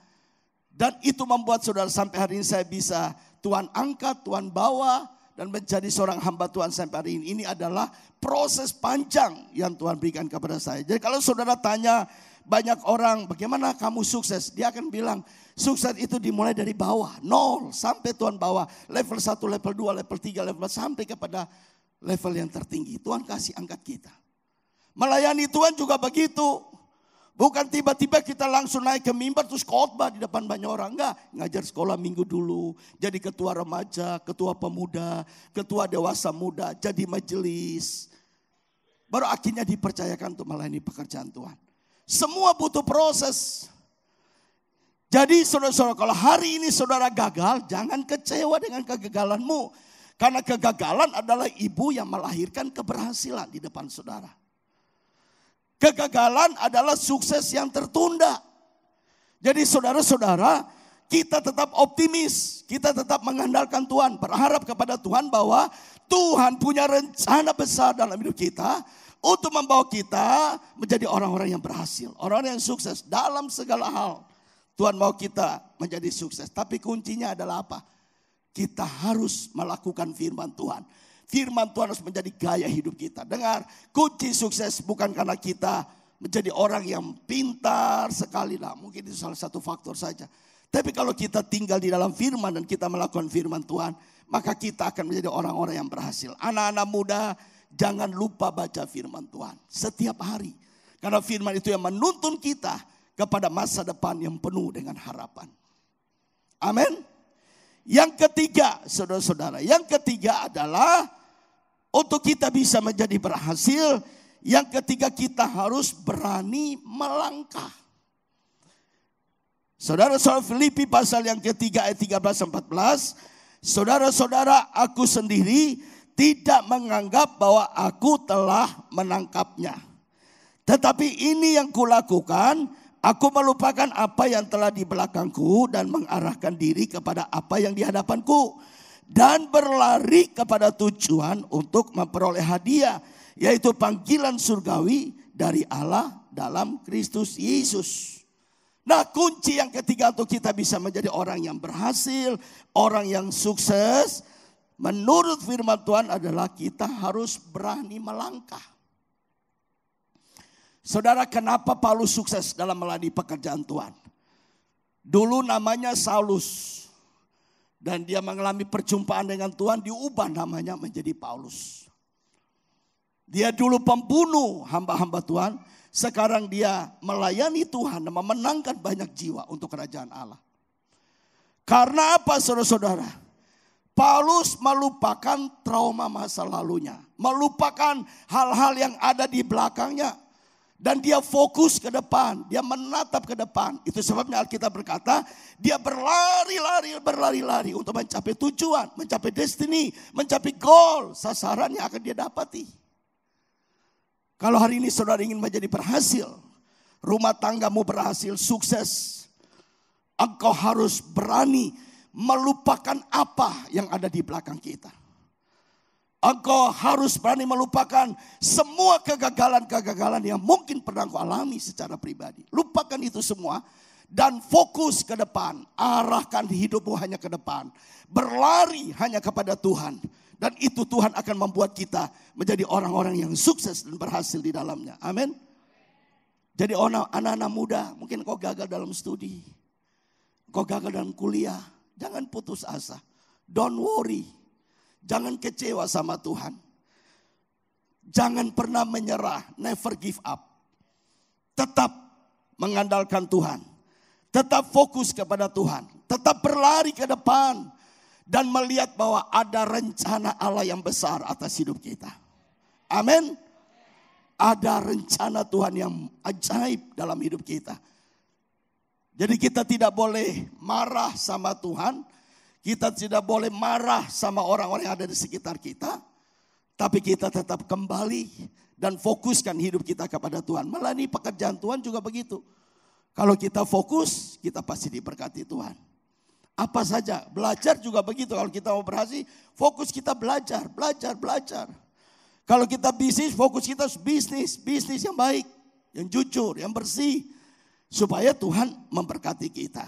Dan itu membuat saudara sampai hari ini saya bisa Tuhan angkat, Tuhan bawa, dan menjadi seorang hamba Tuhan sampai hari ini. Ini adalah proses panjang yang Tuhan berikan kepada saya. Jadi kalau saudara tanya banyak orang, bagaimana kamu sukses? Dia akan bilang, sukses itu dimulai dari bawah, 0 sampai Tuhan bawa level 1, level 2, level 3, level 4, sampai kepada level yang tertinggi. Tuhan kasih angkat kita. Melayani Tuhan juga begitu. Bukan tiba-tiba kita langsung naik ke mimbar terus khotbah di depan banyak orang. Enggak, ngajar sekolah minggu dulu. Jadi ketua remaja, ketua pemuda, ketua dewasa muda, jadi majelis. Baru akhirnya dipercayakan untuk melayani pekerjaan Tuhan. Semua butuh proses. Jadi saudara-saudara, kalau hari ini saudara gagal, jangan kecewa dengan kegagalanmu. Karena kegagalan adalah ibu yang melahirkan keberhasilan di depan saudara. Kegagalan adalah sukses yang tertunda. Jadi saudara-saudara, kita tetap optimis. Kita tetap mengandalkan Tuhan. Berharap kepada Tuhan bahwa Tuhan punya rencana besar dalam hidup kita. Untuk membawa kita menjadi orang-orang yang berhasil. Orang-orang yang sukses dalam segala hal. Tuhan mau kita menjadi sukses. Tapi kuncinya adalah apa? Kita harus melakukan firman Tuhan. Firman Tuhan harus menjadi gaya hidup kita. Dengar, kunci sukses bukan karena kita menjadi orang yang pintar sekali lah. Mungkin itu salah satu faktor saja. Tapi kalau kita tinggal di dalam firman dan kita melakukan firman Tuhan, maka kita akan menjadi orang-orang yang berhasil. Anak-anak muda, jangan lupa baca firman Tuhan setiap hari. Karena firman itu yang menuntun kita kepada masa depan yang penuh dengan harapan. Amin. Yang ketiga, saudara-saudara, yang ketiga adalah untuk kita bisa menjadi berhasil, yang ketiga kita harus berani melangkah. Saudara-saudara, Filipi pasal yang ketiga ayat 13-14. Saudara-saudara, aku sendiri tidak menganggap bahwa aku telah menangkapnya. Tetapi ini yang kulakukan, aku melupakan apa yang telah di belakangku dan mengarahkan diri kepada apa yang di hadapanku. Dan berlari kepada tujuan untuk memperoleh hadiah, yaitu panggilan surgawi dari Allah dalam Kristus Yesus. Nah, kunci yang ketiga untuk kita bisa menjadi orang yang berhasil, orang yang sukses, menurut firman Tuhan adalah kita harus berani melangkah. Saudara, kenapa Paulus sukses dalam melayani pekerjaan Tuhan? Dulu namanya Saulus. Dan dia mengalami perjumpaan dengan Tuhan, diubah namanya menjadi Paulus. Dia dulu pembunuh hamba-hamba Tuhan, sekarang dia melayani Tuhan dan memenangkan banyak jiwa untuk kerajaan Allah. Karena apa saudara-saudara? Paulus melupakan trauma masa lalunya, melupakan hal-hal yang ada di belakangnya. Dan dia fokus ke depan, dia menatap ke depan. Itu sebabnya Alkitab berkata, dia berlari-lari untuk mencapai tujuan, mencapai destiny, mencapai goal, sasaran yang akan dia dapati. Kalau hari ini saudara ingin menjadi berhasil, rumah tanggamu berhasil, sukses, engkau harus berani melupakan apa yang ada di belakang kita. Engkau harus berani melupakan semua kegagalan-kegagalan yang mungkin pernah kau alami secara pribadi. Lupakan itu semua dan fokus ke depan. Arahkan hidupmu hanya ke depan. Berlari hanya kepada Tuhan. Dan itu Tuhan akan membuat kita menjadi orang-orang yang sukses dan berhasil di dalamnya. Amin. Jadi anak-anak muda, mungkin kau gagal dalam studi. Kau gagal dalam kuliah. Jangan putus asa. Don't worry. Jangan kecewa sama Tuhan. Jangan pernah menyerah. Never give up. Tetap mengandalkan Tuhan. Tetap fokus kepada Tuhan. Tetap berlari ke depan. Dan melihat bahwa ada rencana Allah yang besar atas hidup kita. Amin. Ada rencana Tuhan yang ajaib dalam hidup kita. Jadi kita tidak boleh marah sama Tuhan. Kita tidak boleh marah sama orang-orang yang ada di sekitar kita. Tapi kita tetap kembali dan fokuskan hidup kita kepada Tuhan. Melalui pekerjaan Tuhan juga begitu. Kalau kita fokus, kita pasti diberkati Tuhan. Apa saja, belajar juga begitu. Kalau kita mau berhasil, fokus kita belajar. Kalau kita bisnis, fokus kita bisnis yang baik, yang jujur, yang bersih. Supaya Tuhan memberkati kita.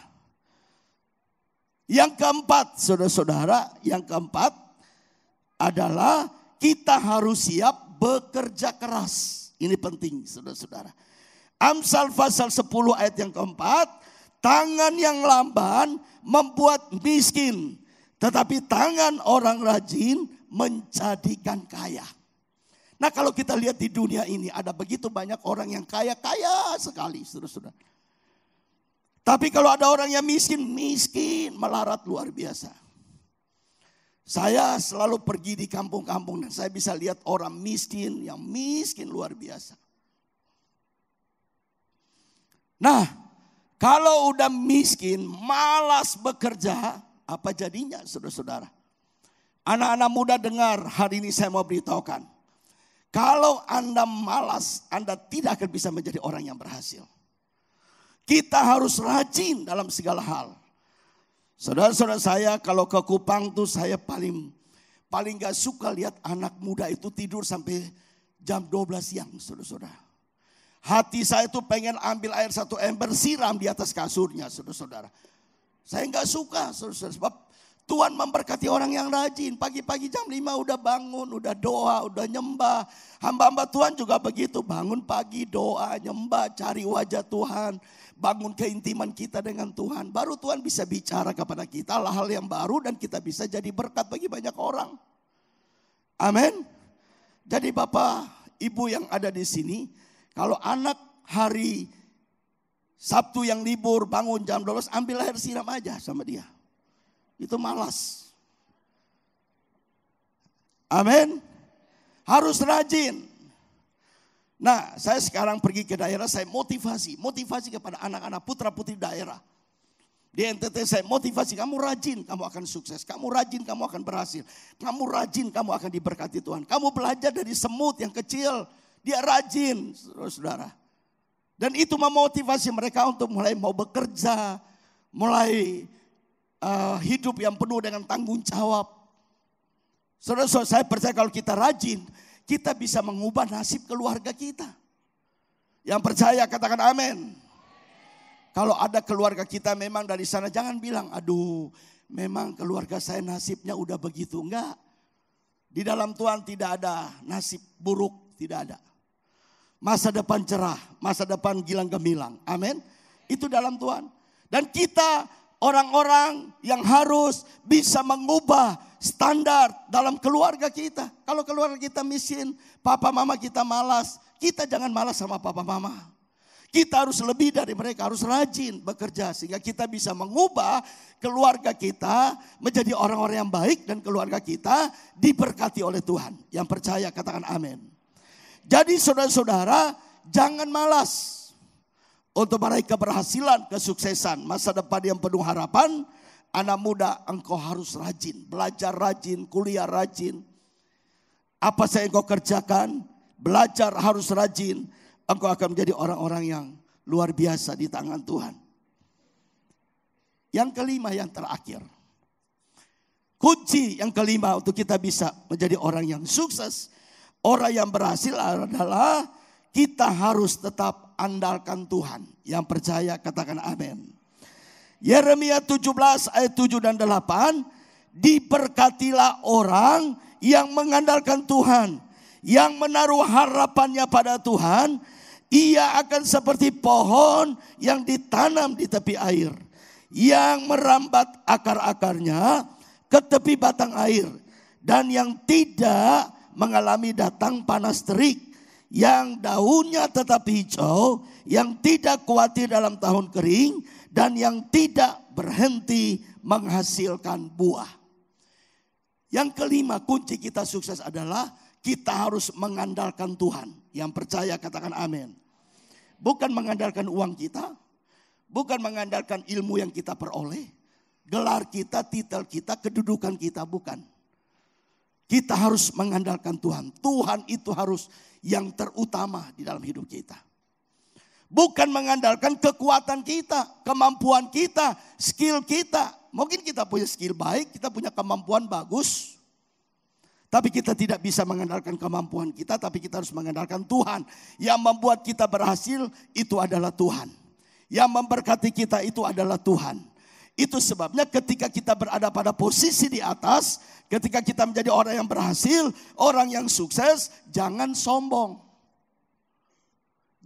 Yang keempat, saudara-saudara, adalah kita harus siap bekerja keras. Ini penting, saudara-saudara. Amsal pasal 10 ayat yang keempat, tangan yang lamban membuat miskin, tetapi tangan orang rajin menjadikan kaya. Nah, kalau kita lihat di dunia ini ada begitu banyak orang yang kaya sekali, saudara-saudara. Tapi kalau ada orang yang miskin melarat luar biasa. Saya selalu pergi di kampung-kampung dan saya bisa lihat orang miskin yang miskin luar biasa. Nah, kalau udah miskin, malas bekerja, apa jadinya saudara-saudara? Anak-anak muda dengar, hari ini saya mau beritahukan. Kalau Anda malas, Anda tidak akan bisa menjadi orang yang berhasil. Kita harus rajin dalam segala hal. Saudara-saudara saya kalau ke Kupang tuh saya paling gak suka lihat anak muda itu tidur sampai jam 12 siang, saudara-saudara. Hati saya tuh pengen ambil air 1 ember siram di atas kasurnya, saudara-saudara. Saya gak suka, saudara-saudara, sebab Tuhan memberkati orang yang rajin. Pagi-pagi jam 5 udah bangun, udah doa, udah nyembah. Hamba-hamba Tuhan juga begitu, bangun pagi doa, nyembah, cari wajah Tuhan. Bangun keintiman kita dengan Tuhan. Baru Tuhan bisa bicara kepada kita hal-hal yang baru dan kita bisa jadi berkat bagi banyak orang. Amin. Jadi Bapak, Ibu yang ada di sini, kalau anak hari Sabtu yang libur bangun jam 12, ambil air siram aja sama dia. Itu malas. Amin. Harus rajin. Nah, saya sekarang pergi ke daerah, saya motivasi kepada anak-anak putra-putri daerah. Di NTT saya motivasi, kamu rajin, kamu akan sukses. Kamu rajin, kamu akan berhasil. Kamu rajin, kamu akan diberkati Tuhan. Kamu belajar dari semut yang kecil, dia rajin, saudara. Dan itu memotivasi mereka untuk mulai mau bekerja, mulai hidup yang penuh dengan tanggung jawab. Saudara-saudara, saya percaya kalau kita rajin, kita bisa mengubah nasib keluarga kita. Yang percaya katakan amin. Kalau ada keluarga kita memang dari sana, jangan bilang, aduh memang keluarga saya nasibnya udah begitu. Enggak. Di dalam Tuhan tidak ada nasib buruk, tidak ada. Masa depan cerah, masa depan gilang gemilang. Amin. Itu dalam Tuhan. Dan kita orang-orang yang harus bisa mengubah standar dalam keluarga kita. Kalau keluarga kita miskin, papa mama kita malas, kita jangan malas sama papa mama. Kita harus lebih dari mereka, harus rajin bekerja sehingga kita bisa mengubah keluarga kita menjadi orang-orang yang baik dan keluarga kita diberkati oleh Tuhan. Yang percaya katakan amin. Jadi saudara-saudara, jangan malas untuk meraih keberhasilan, kesuksesan, masa depan yang penuh harapan. Anak muda, engkau harus rajin, belajar rajin, kuliah rajin. Apa saja engkau kerjakan, belajar harus rajin. Engkau akan menjadi orang-orang yang luar biasa di tangan Tuhan. Yang kelima, yang terakhir. Kunci yang kelima untuk kita bisa menjadi orang yang sukses, orang yang berhasil adalah kita harus tetap andalkan Tuhan. Yang percaya katakan amin. Yeremia 17 ayat 7 dan 8. Diberkatilah orang yang mengandalkan Tuhan, yang menaruh harapannya pada Tuhan. Ia akan seperti pohon yang ditanam di tepi air, yang merambat akar-akarnya ke tepi batang air, dan yang tidak mengalami datang panas terik, yang daunnya tetap hijau, yang tidak khawatir dalam tahun kering, dan yang tidak berhenti menghasilkan buah. Yang kelima, kunci kita sukses adalah kita harus mengandalkan Tuhan. Yang percaya katakan amin. Bukan mengandalkan uang kita, bukan mengandalkan ilmu yang kita peroleh, gelar kita, titel kita, kedudukan kita, bukan. Kita harus mengandalkan Tuhan. Tuhan itu harus yang terutama di dalam hidup kita. Bukan mengandalkan kekuatan kita, kemampuan kita, skill kita. Mungkin kita punya skill baik, kita punya kemampuan bagus. Tapi kita tidak bisa mengandalkan kemampuan kita, tapi kita harus mengandalkan Tuhan. Yang membuat kita berhasil itu adalah Tuhan. Yang memberkati kita itu adalah Tuhan. Itu sebabnya ketika kita berada pada posisi di atas, ketika kita menjadi orang yang berhasil, orang yang sukses, jangan sombong.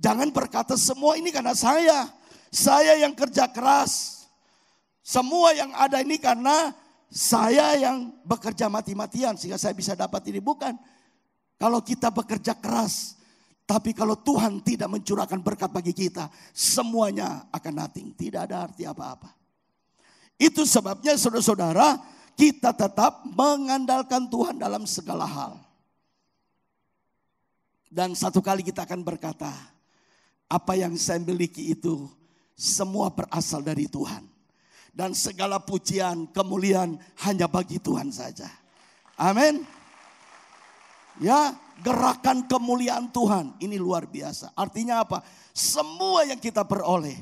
Jangan berkata semua ini karena saya yang kerja keras. Semua yang ada ini karena saya yang bekerja mati-matian sehingga saya bisa dapat ini. Bukan. Kalau kita bekerja keras, tapi kalau Tuhan tidak mencurahkan berkat bagi kita, semuanya akan nothing. Tidak ada arti apa-apa. Itu sebabnya saudara-saudara, kita tetap mengandalkan Tuhan dalam segala hal. Dan satu kali kita akan berkata, apa yang saya miliki itu semua berasal dari Tuhan. Dan segala pujian, kemuliaan hanya bagi Tuhan saja. Amin. Ya, gerakan kemuliaan Tuhan ini luar biasa. Artinya apa? Semua yang kita peroleh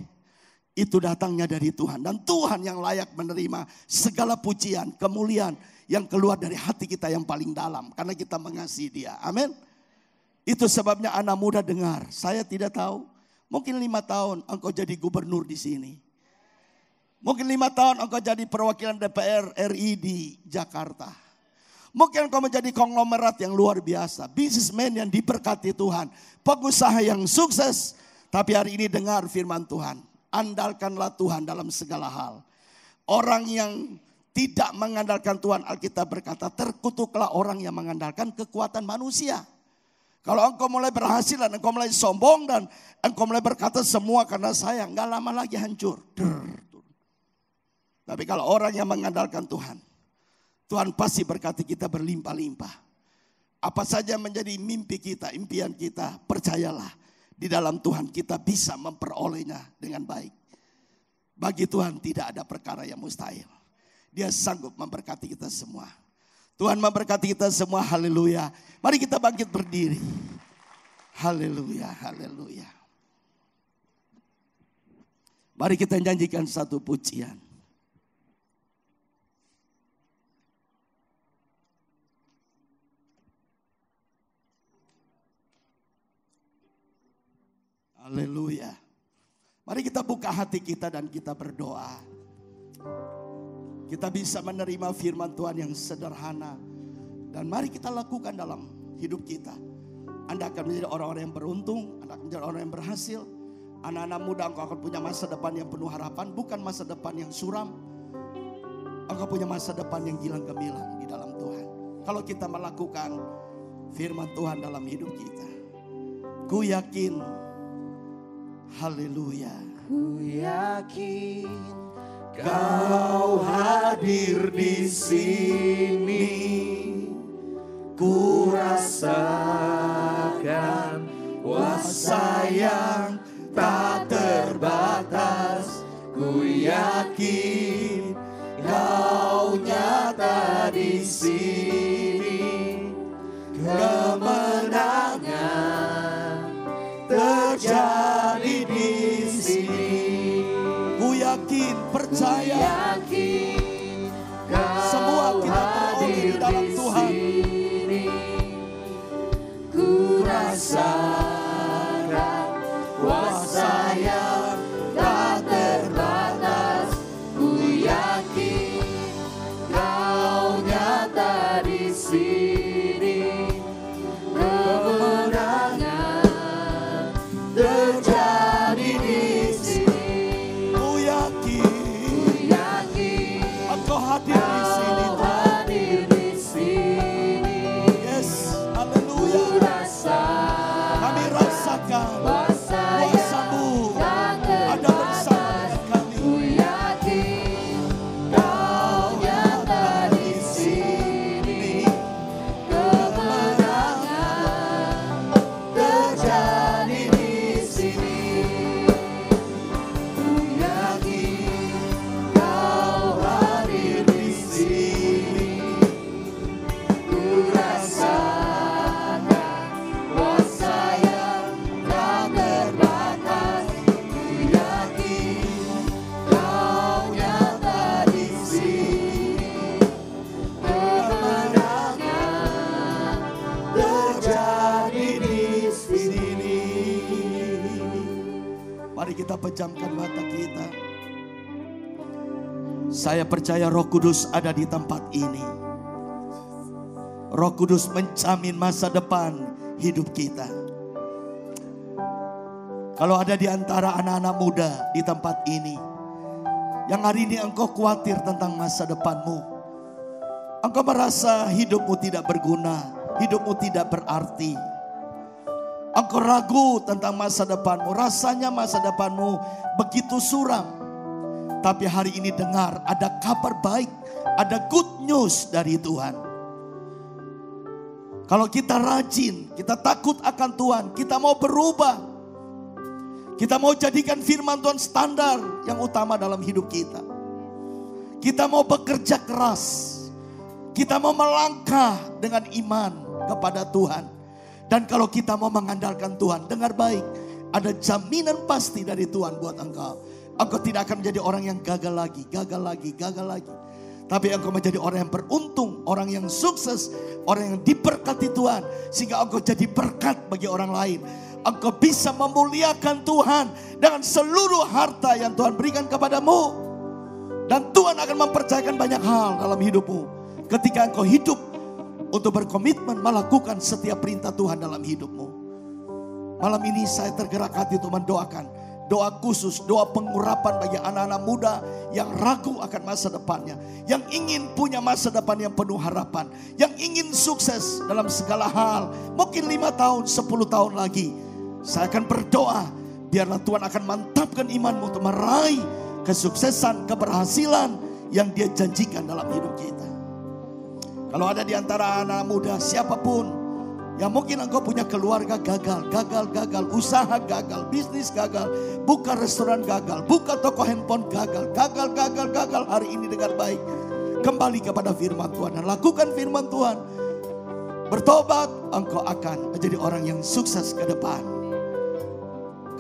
itu datangnya dari Tuhan. Dan Tuhan yang layak menerima segala pujian, kemuliaan yang keluar dari hati kita yang paling dalam. Karena kita mengasihi Dia. Amin. Itu sebabnya anak muda dengar. Saya tidak tahu. Mungkin 5 tahun engkau jadi gubernur di sini. Mungkin 5 tahun engkau jadi perwakilan DPR RI di Jakarta. Mungkin engkau menjadi konglomerat yang luar biasa. Businessman yang diberkati Tuhan. Pengusaha yang sukses. Tapi hari ini dengar firman Tuhan. Andalkanlah Tuhan dalam segala hal. Orang yang tidak mengandalkan Tuhan, Alkitab berkata, terkutuklah orang yang mengandalkan kekuatan manusia. Kalau engkau mulai berhasil dan engkau mulai sombong dan engkau mulai berkata semua karena saya, enggak lama lagi hancur. Tapi kalau orang yang mengandalkan Tuhan, Tuhan pasti berkati kita berlimpah-limpah. Apa saja menjadi mimpi kita, impian kita, percayalah di dalam Tuhan kita bisa memperolehnya dengan baik. Bagi Tuhan tidak ada perkara yang mustahil. Dia sanggup memberkati kita semua. Tuhan memberkati kita semua, haleluya. Mari kita bangkit berdiri. Haleluya, haleluya. Mari kita nyanyikan satu pujian. Haleluya. Mari kita buka hati kita dan kita berdoa. Kita bisa menerima firman Tuhan yang sederhana. Dan mari kita lakukan dalam hidup kita. Anda akan menjadi orang-orang yang beruntung. Anda akan menjadi orang yang berhasil. Anak-anak muda, engkau akan punya masa depan yang penuh harapan, bukan masa depan yang suram. Engkau punya masa depan yang gilang gemilang di dalam Tuhan. Kalau kita melakukan firman Tuhan dalam hidup kita, ku yakin, haleluya. Ku yakin Kau hadir di sini. Ku rasakan kuasa yang tak terbatas. Ku yakin Kau nyata di sini. Kemenangan terjadi di sini. Ku yakin, percaya, semua kita beroleh di dalam Tuhan. Ku rasakan kuasa yang tak terbatas. Ku yakin Kau nyata di sini. Kemenangan terjadi di sini. Ku yakin, Engkau hadir di sini. Hadir di sini. Yes, haleluya. Kami rasakan kuasa-Mu ada bersama dengan kami. Ku yakin Kau nyata di sini. Kemenangan terjadi di sini. Ku yakin Kau hadir di sini. Ku rasakan kuasa yang tak terbatas. Ku yakin Kau nyata di sini. Kemenangan terjadi di sini. Mari kita pejamkan mata kita. Saya percaya Roh Kudus ada di tempat ini. Roh Kudus menjamin masa depan hidup kita. Kalau ada di antara anak-anak muda di tempat ini, yang hari ini engkau khawatir tentang masa depanmu, engkau merasa hidupmu tidak berguna, hidupmu tidak berarti, engkau ragu tentang masa depanmu, rasanya masa depanmu begitu suram. Tapi hari ini dengar, ada kabar baik, ada good news dari Tuhan. Kalau kita rajin, kita takut akan Tuhan, kita mau berubah, kita mau jadikan firman Tuhan standar yang utama dalam hidup kita. Kita mau bekerja keras, kita mau melangkah dengan iman kepada Tuhan. Dan kalau kita mau mengandalkan Tuhan, dengar baik, ada jaminan pasti dari Tuhan buat engkau. Engkau tidak akan menjadi orang yang gagal lagi. Tapi engkau menjadi orang yang beruntung, orang yang sukses, orang yang diberkati Tuhan. Sehingga engkau jadi berkat bagi orang lain. Engkau bisa memuliakan Tuhan dengan seluruh harta yang Tuhan berikan kepadamu. Dan Tuhan akan mempercayakan banyak hal dalam hidupmu. Ketika engkau hidup untuk berkomitmen melakukan setiap perintah Tuhan dalam hidupmu. Malam ini saya tergerak hati untuk mendoakan. Doa khusus, doa pengurapan bagi anak-anak muda yang ragu akan masa depannya. Yang ingin punya masa depan yang penuh harapan. Yang ingin sukses dalam segala hal. Mungkin 5 tahun, 10 tahun lagi. Saya akan berdoa. Biarlah Tuhan akan mantapkan imanmu untuk meraih kesuksesan, keberhasilan yang Dia janjikan dalam hidup kita. Kalau ada di antara anak muda, siapapun. Yang mungkin engkau punya keluarga gagal, usaha gagal, bisnis gagal, buka restoran gagal, buka toko handphone gagal. Hari ini dengar baik. Kembali kepada firman Tuhan dan lakukan firman Tuhan. Bertobat, engkau akan menjadi orang yang sukses ke depan.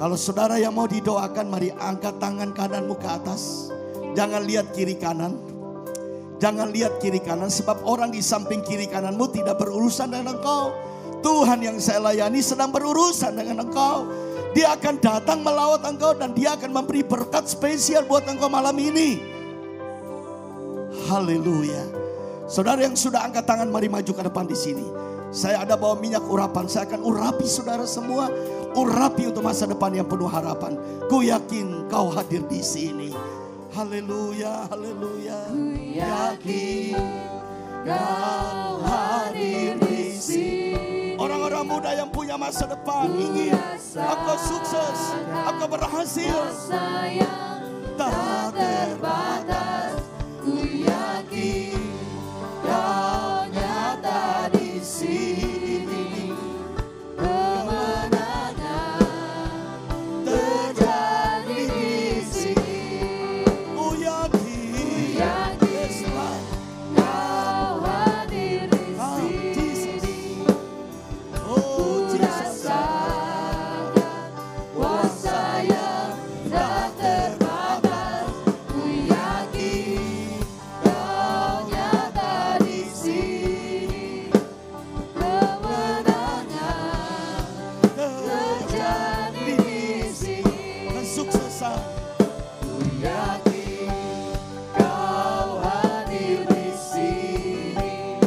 Kalau saudara yang mau didoakan, mari angkat tangan kananmu ke atas. Jangan lihat kiri kanan. Jangan lihat kiri kanan, sebab orang di samping kiri kananmu tidak berurusan dengan engkau. Tuhan yang saya layani sedang berurusan dengan engkau. Dia akan datang melawat engkau dan Dia akan memberi berkat spesial buat engkau malam ini. Haleluya. Saudara yang sudah angkat tangan, mari maju ke depan di sini. Saya ada bawa minyak urapan, saya akan urapi saudara semua urapi untuk masa depan yang penuh harapan. Ku yakin kau hadir di sini. Haleluya, haleluya. Ku yakin kau hadir di sini. Orang-orang muda yang punya masa depan ingin engkau sukses, engkau berhasil. Kuasa yang tak terbatas. Ku yakin kau nyata di sini. Kemenangan terjadi di sini. Ku yakin kau hadir di sini. oh Jesus. Kuasa yang tak terbatas. Ku yakin kau nyata di sini. Kemenangan terjadi di sini. Kesuksesan. Ku yakin kau hadir di sini.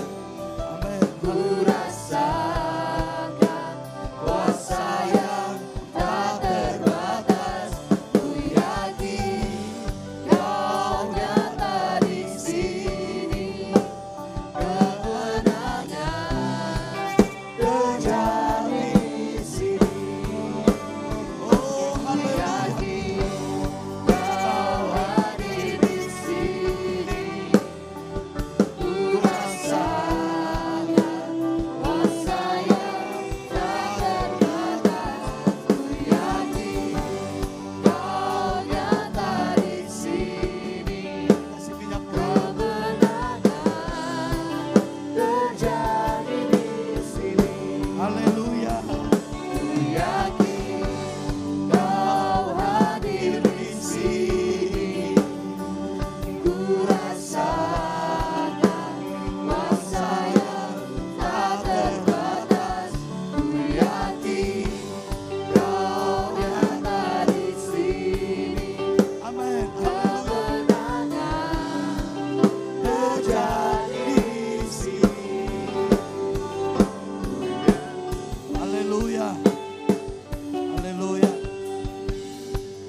Amin. Ku rasakan kuasa yang tak terbatas. Ku yakin kau nyata di sini. Kemenangan terjadi di sini. Oh haleluya. Yakin kau hadir di sini. Ku rasakan kuasa yang tak terbatas. Ku yakin kau nyata di sini. Kasih minyak Kemenangan terjadi di sini. haleluya. Ku yakin kau hadir di sini. Ku rasakan kuasa yang tak terbatas. Ku yakin kau nyata di sini. Amin. Haleluya. Kemenangan terjadi di sini. Haleluya. Haleluya.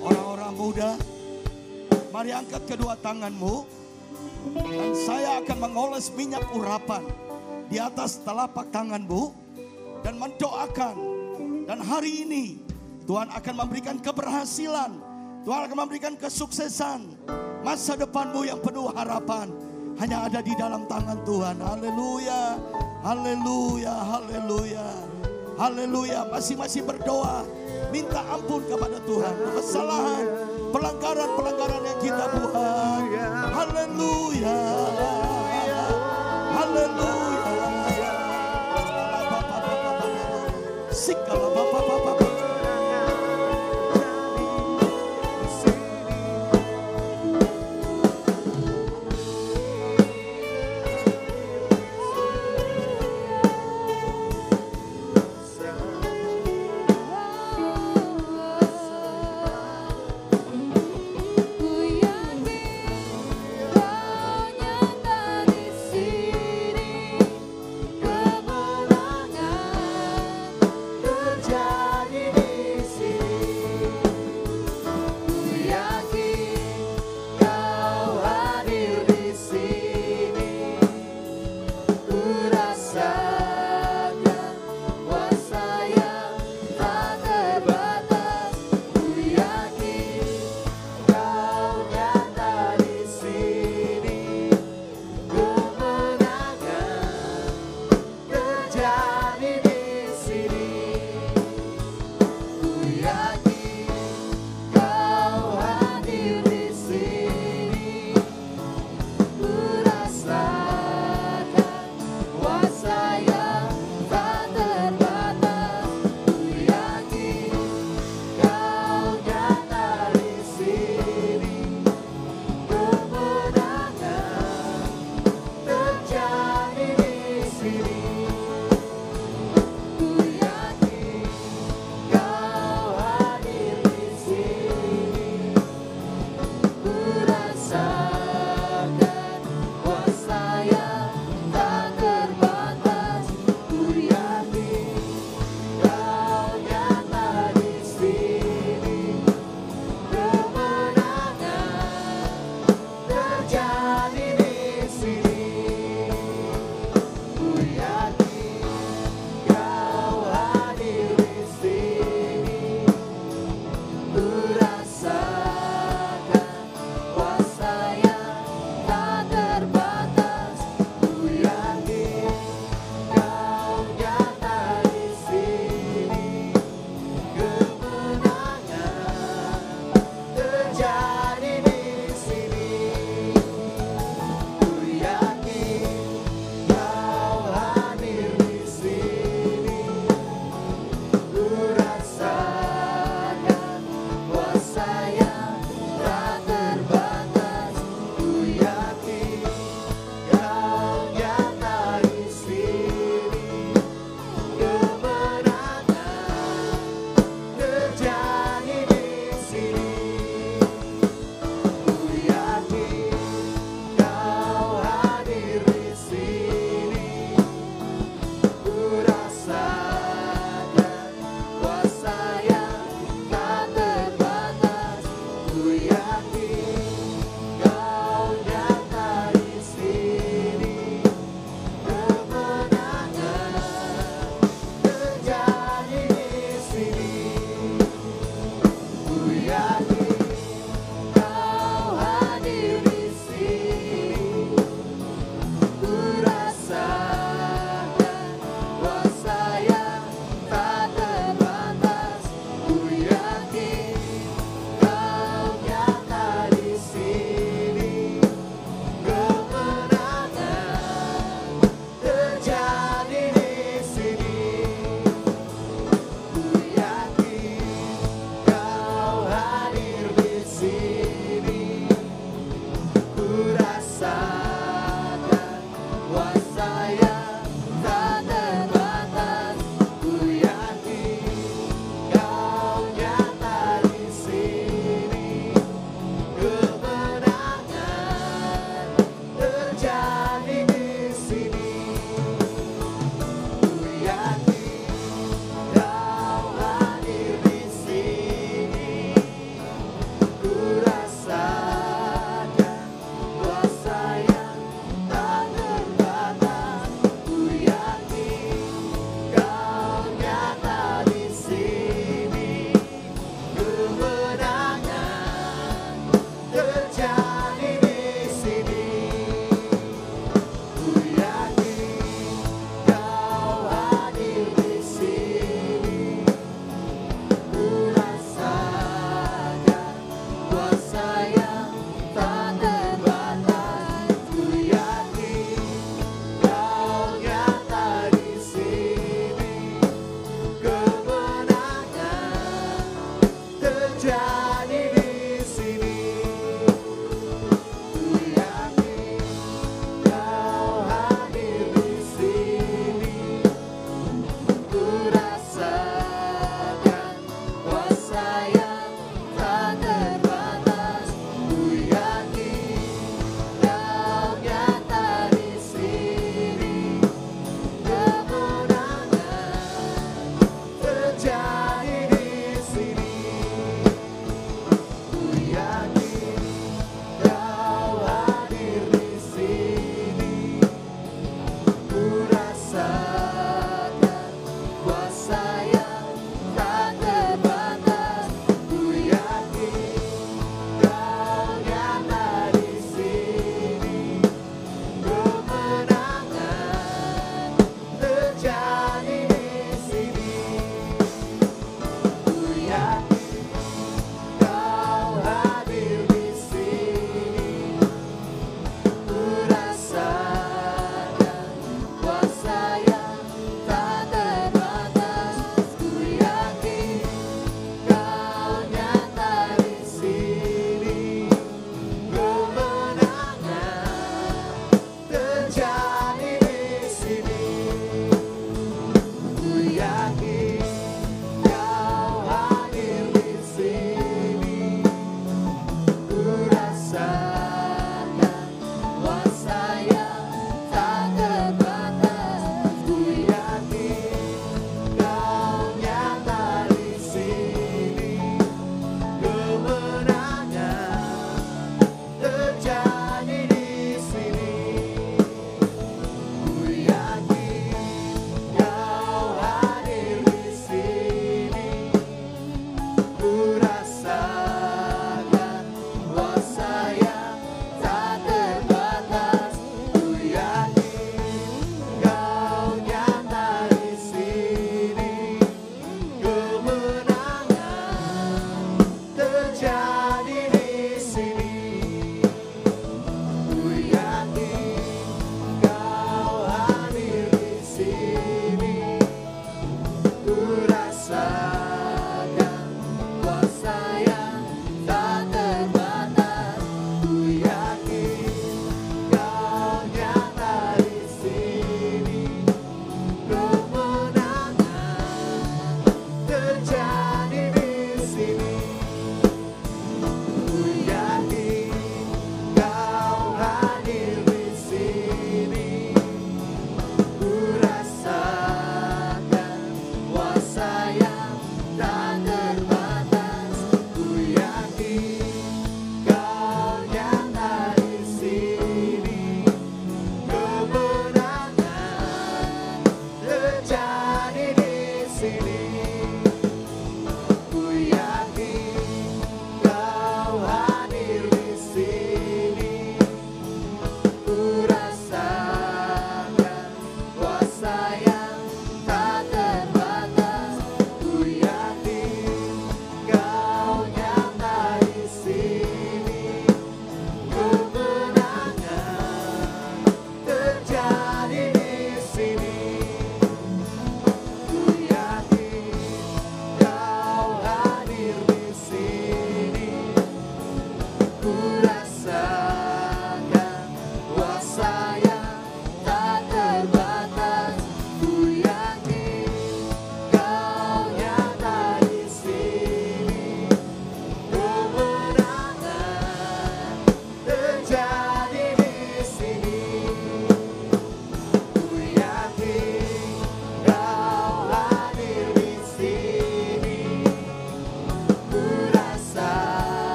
Orang-orang muda, mari angkat kedua tanganmu. Dan saya akan mengoles minyak urapan di atas telapak tanganmu. Dan mendoakan. Dan hari ini Tuhan akan memberikan keberhasilan. Tuhan akan memberikan kesuksesan. Masa depanmu yang penuh harapan hanya ada di dalam tangan Tuhan. Haleluya. Haleluya. Haleluya. Haleluya. Masing-masing berdoa. Minta ampun kepada Tuhan. Kesalahan, pelanggaran-pelanggaran yang kita buat. Haleluya. Haleluya. Sikala bapak-bapak. Ku yakin kau nyata Ku yakin kau nyata di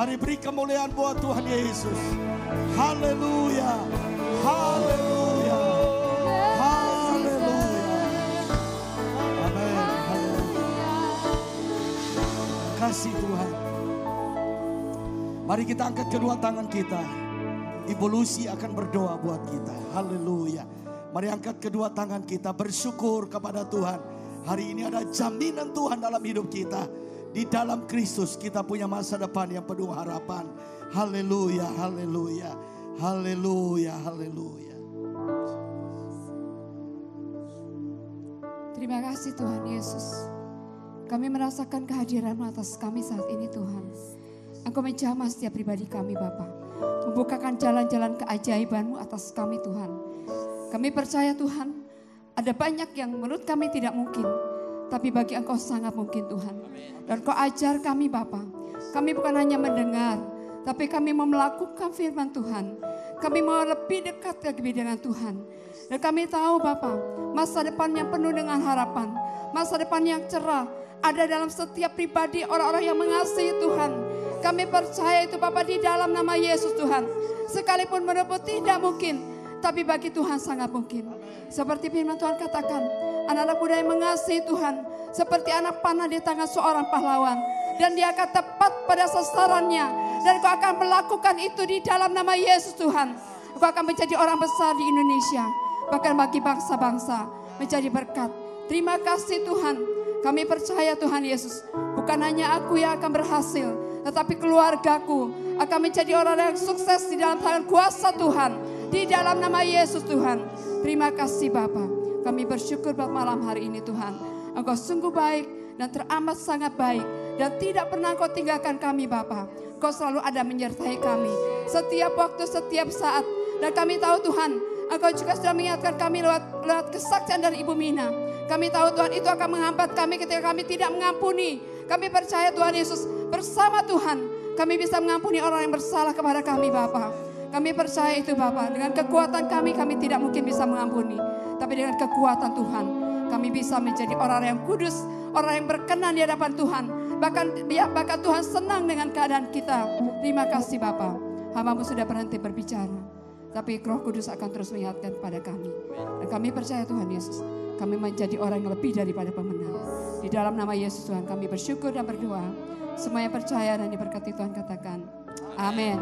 Mari beri kemuliaan buat Tuhan Yesus. Haleluya. Haleluya. Haleluya. Amin. Haleluya. Kasih Tuhan. Mari kita angkat kedua tangan kita. Ibu Lucy akan berdoa buat kita. Haleluya. Mari angkat kedua tangan kita, bersyukur kepada Tuhan. Hari ini ada jaminan Tuhan dalam hidup kita. Di dalam Kristus kita punya masa depan yang penuh harapan. Haleluya, haleluya, haleluya, haleluya. Terima kasih Tuhan Yesus. Kami merasakan kehadiran-Mu atas kami saat ini Tuhan. Engkau menjamah setiap pribadi kami Bapa. Membukakan jalan-jalan keajaiban-Mu atas kami Tuhan. Kami percaya Tuhan, ada banyak yang menurut kami tidak mungkin. Tapi bagi Engkau sangat mungkin Tuhan. Dan Kau ajar kami Bapa. Kami bukan hanya mendengar, tapi kami mau melakukan firman Tuhan. Kami mau lebih dekat lagi dengan Tuhan. Dan kami tahu Bapa, masa depan yang penuh dengan harapan. Masa depan yang cerah ada dalam setiap pribadi orang-orang yang mengasihi Tuhan. Kami percaya itu Bapa di dalam nama Yesus Tuhan. Sekalipun menurut tidak mungkin, tapi bagi Tuhan sangat mungkin. Seperti firman Tuhan katakan, anak-anak muda yang mengasihi Tuhan seperti anak panah di tangan seorang pahlawan. Dan dia akan tepat pada sasarannya. Dan Kau akan melakukan itu di dalam nama Yesus Tuhan. Kau akan menjadi orang besar di Indonesia. Bahkan bagi bangsa-bangsa menjadi berkat. Terima kasih Tuhan. Kami percaya Tuhan Yesus. Bukan hanya aku yang akan berhasil, tetapi keluargaku akan menjadi orang yang sukses di dalam tangan kuasa Tuhan. Di dalam nama Yesus Tuhan. Terima kasih Bapa. Kami bersyukur buat malam hari ini Tuhan. Engkau sungguh baik dan teramat sangat baik. Dan tidak pernah Engkau tinggalkan kami Bapa. Engkau selalu ada menyertai kami. Setiap waktu, setiap saat. Dan kami tahu Tuhan, Engkau juga sudah mengingatkan kami lewat kesaksian dari Ibu Mina. Kami tahu Tuhan itu akan menghambat kami ketika kami tidak mengampuni. Kami percaya Tuhan Yesus bersama Tuhan. Kami bisa mengampuni orang yang bersalah kepada kami Bapa. Kami percaya itu Bapa. Dengan kekuatan kami tidak mungkin bisa mengampuni. Tapi dengan kekuatan Tuhan, kami bisa menjadi orang yang kudus, orang yang berkenan di hadapan Tuhan. Bahkan Tuhan senang dengan keadaan kita. Terima kasih Bapa. Hamba-Mu sudah berhenti berbicara. Tapi Roh Kudus akan terus mengingatkan kepada kami. Dan kami percaya Tuhan Yesus, kami menjadi orang yang lebih daripada pemenang. Di dalam nama Yesus Tuhan kami bersyukur dan berdoa. Semuanya percaya dan diberkati Tuhan katakan. Amin.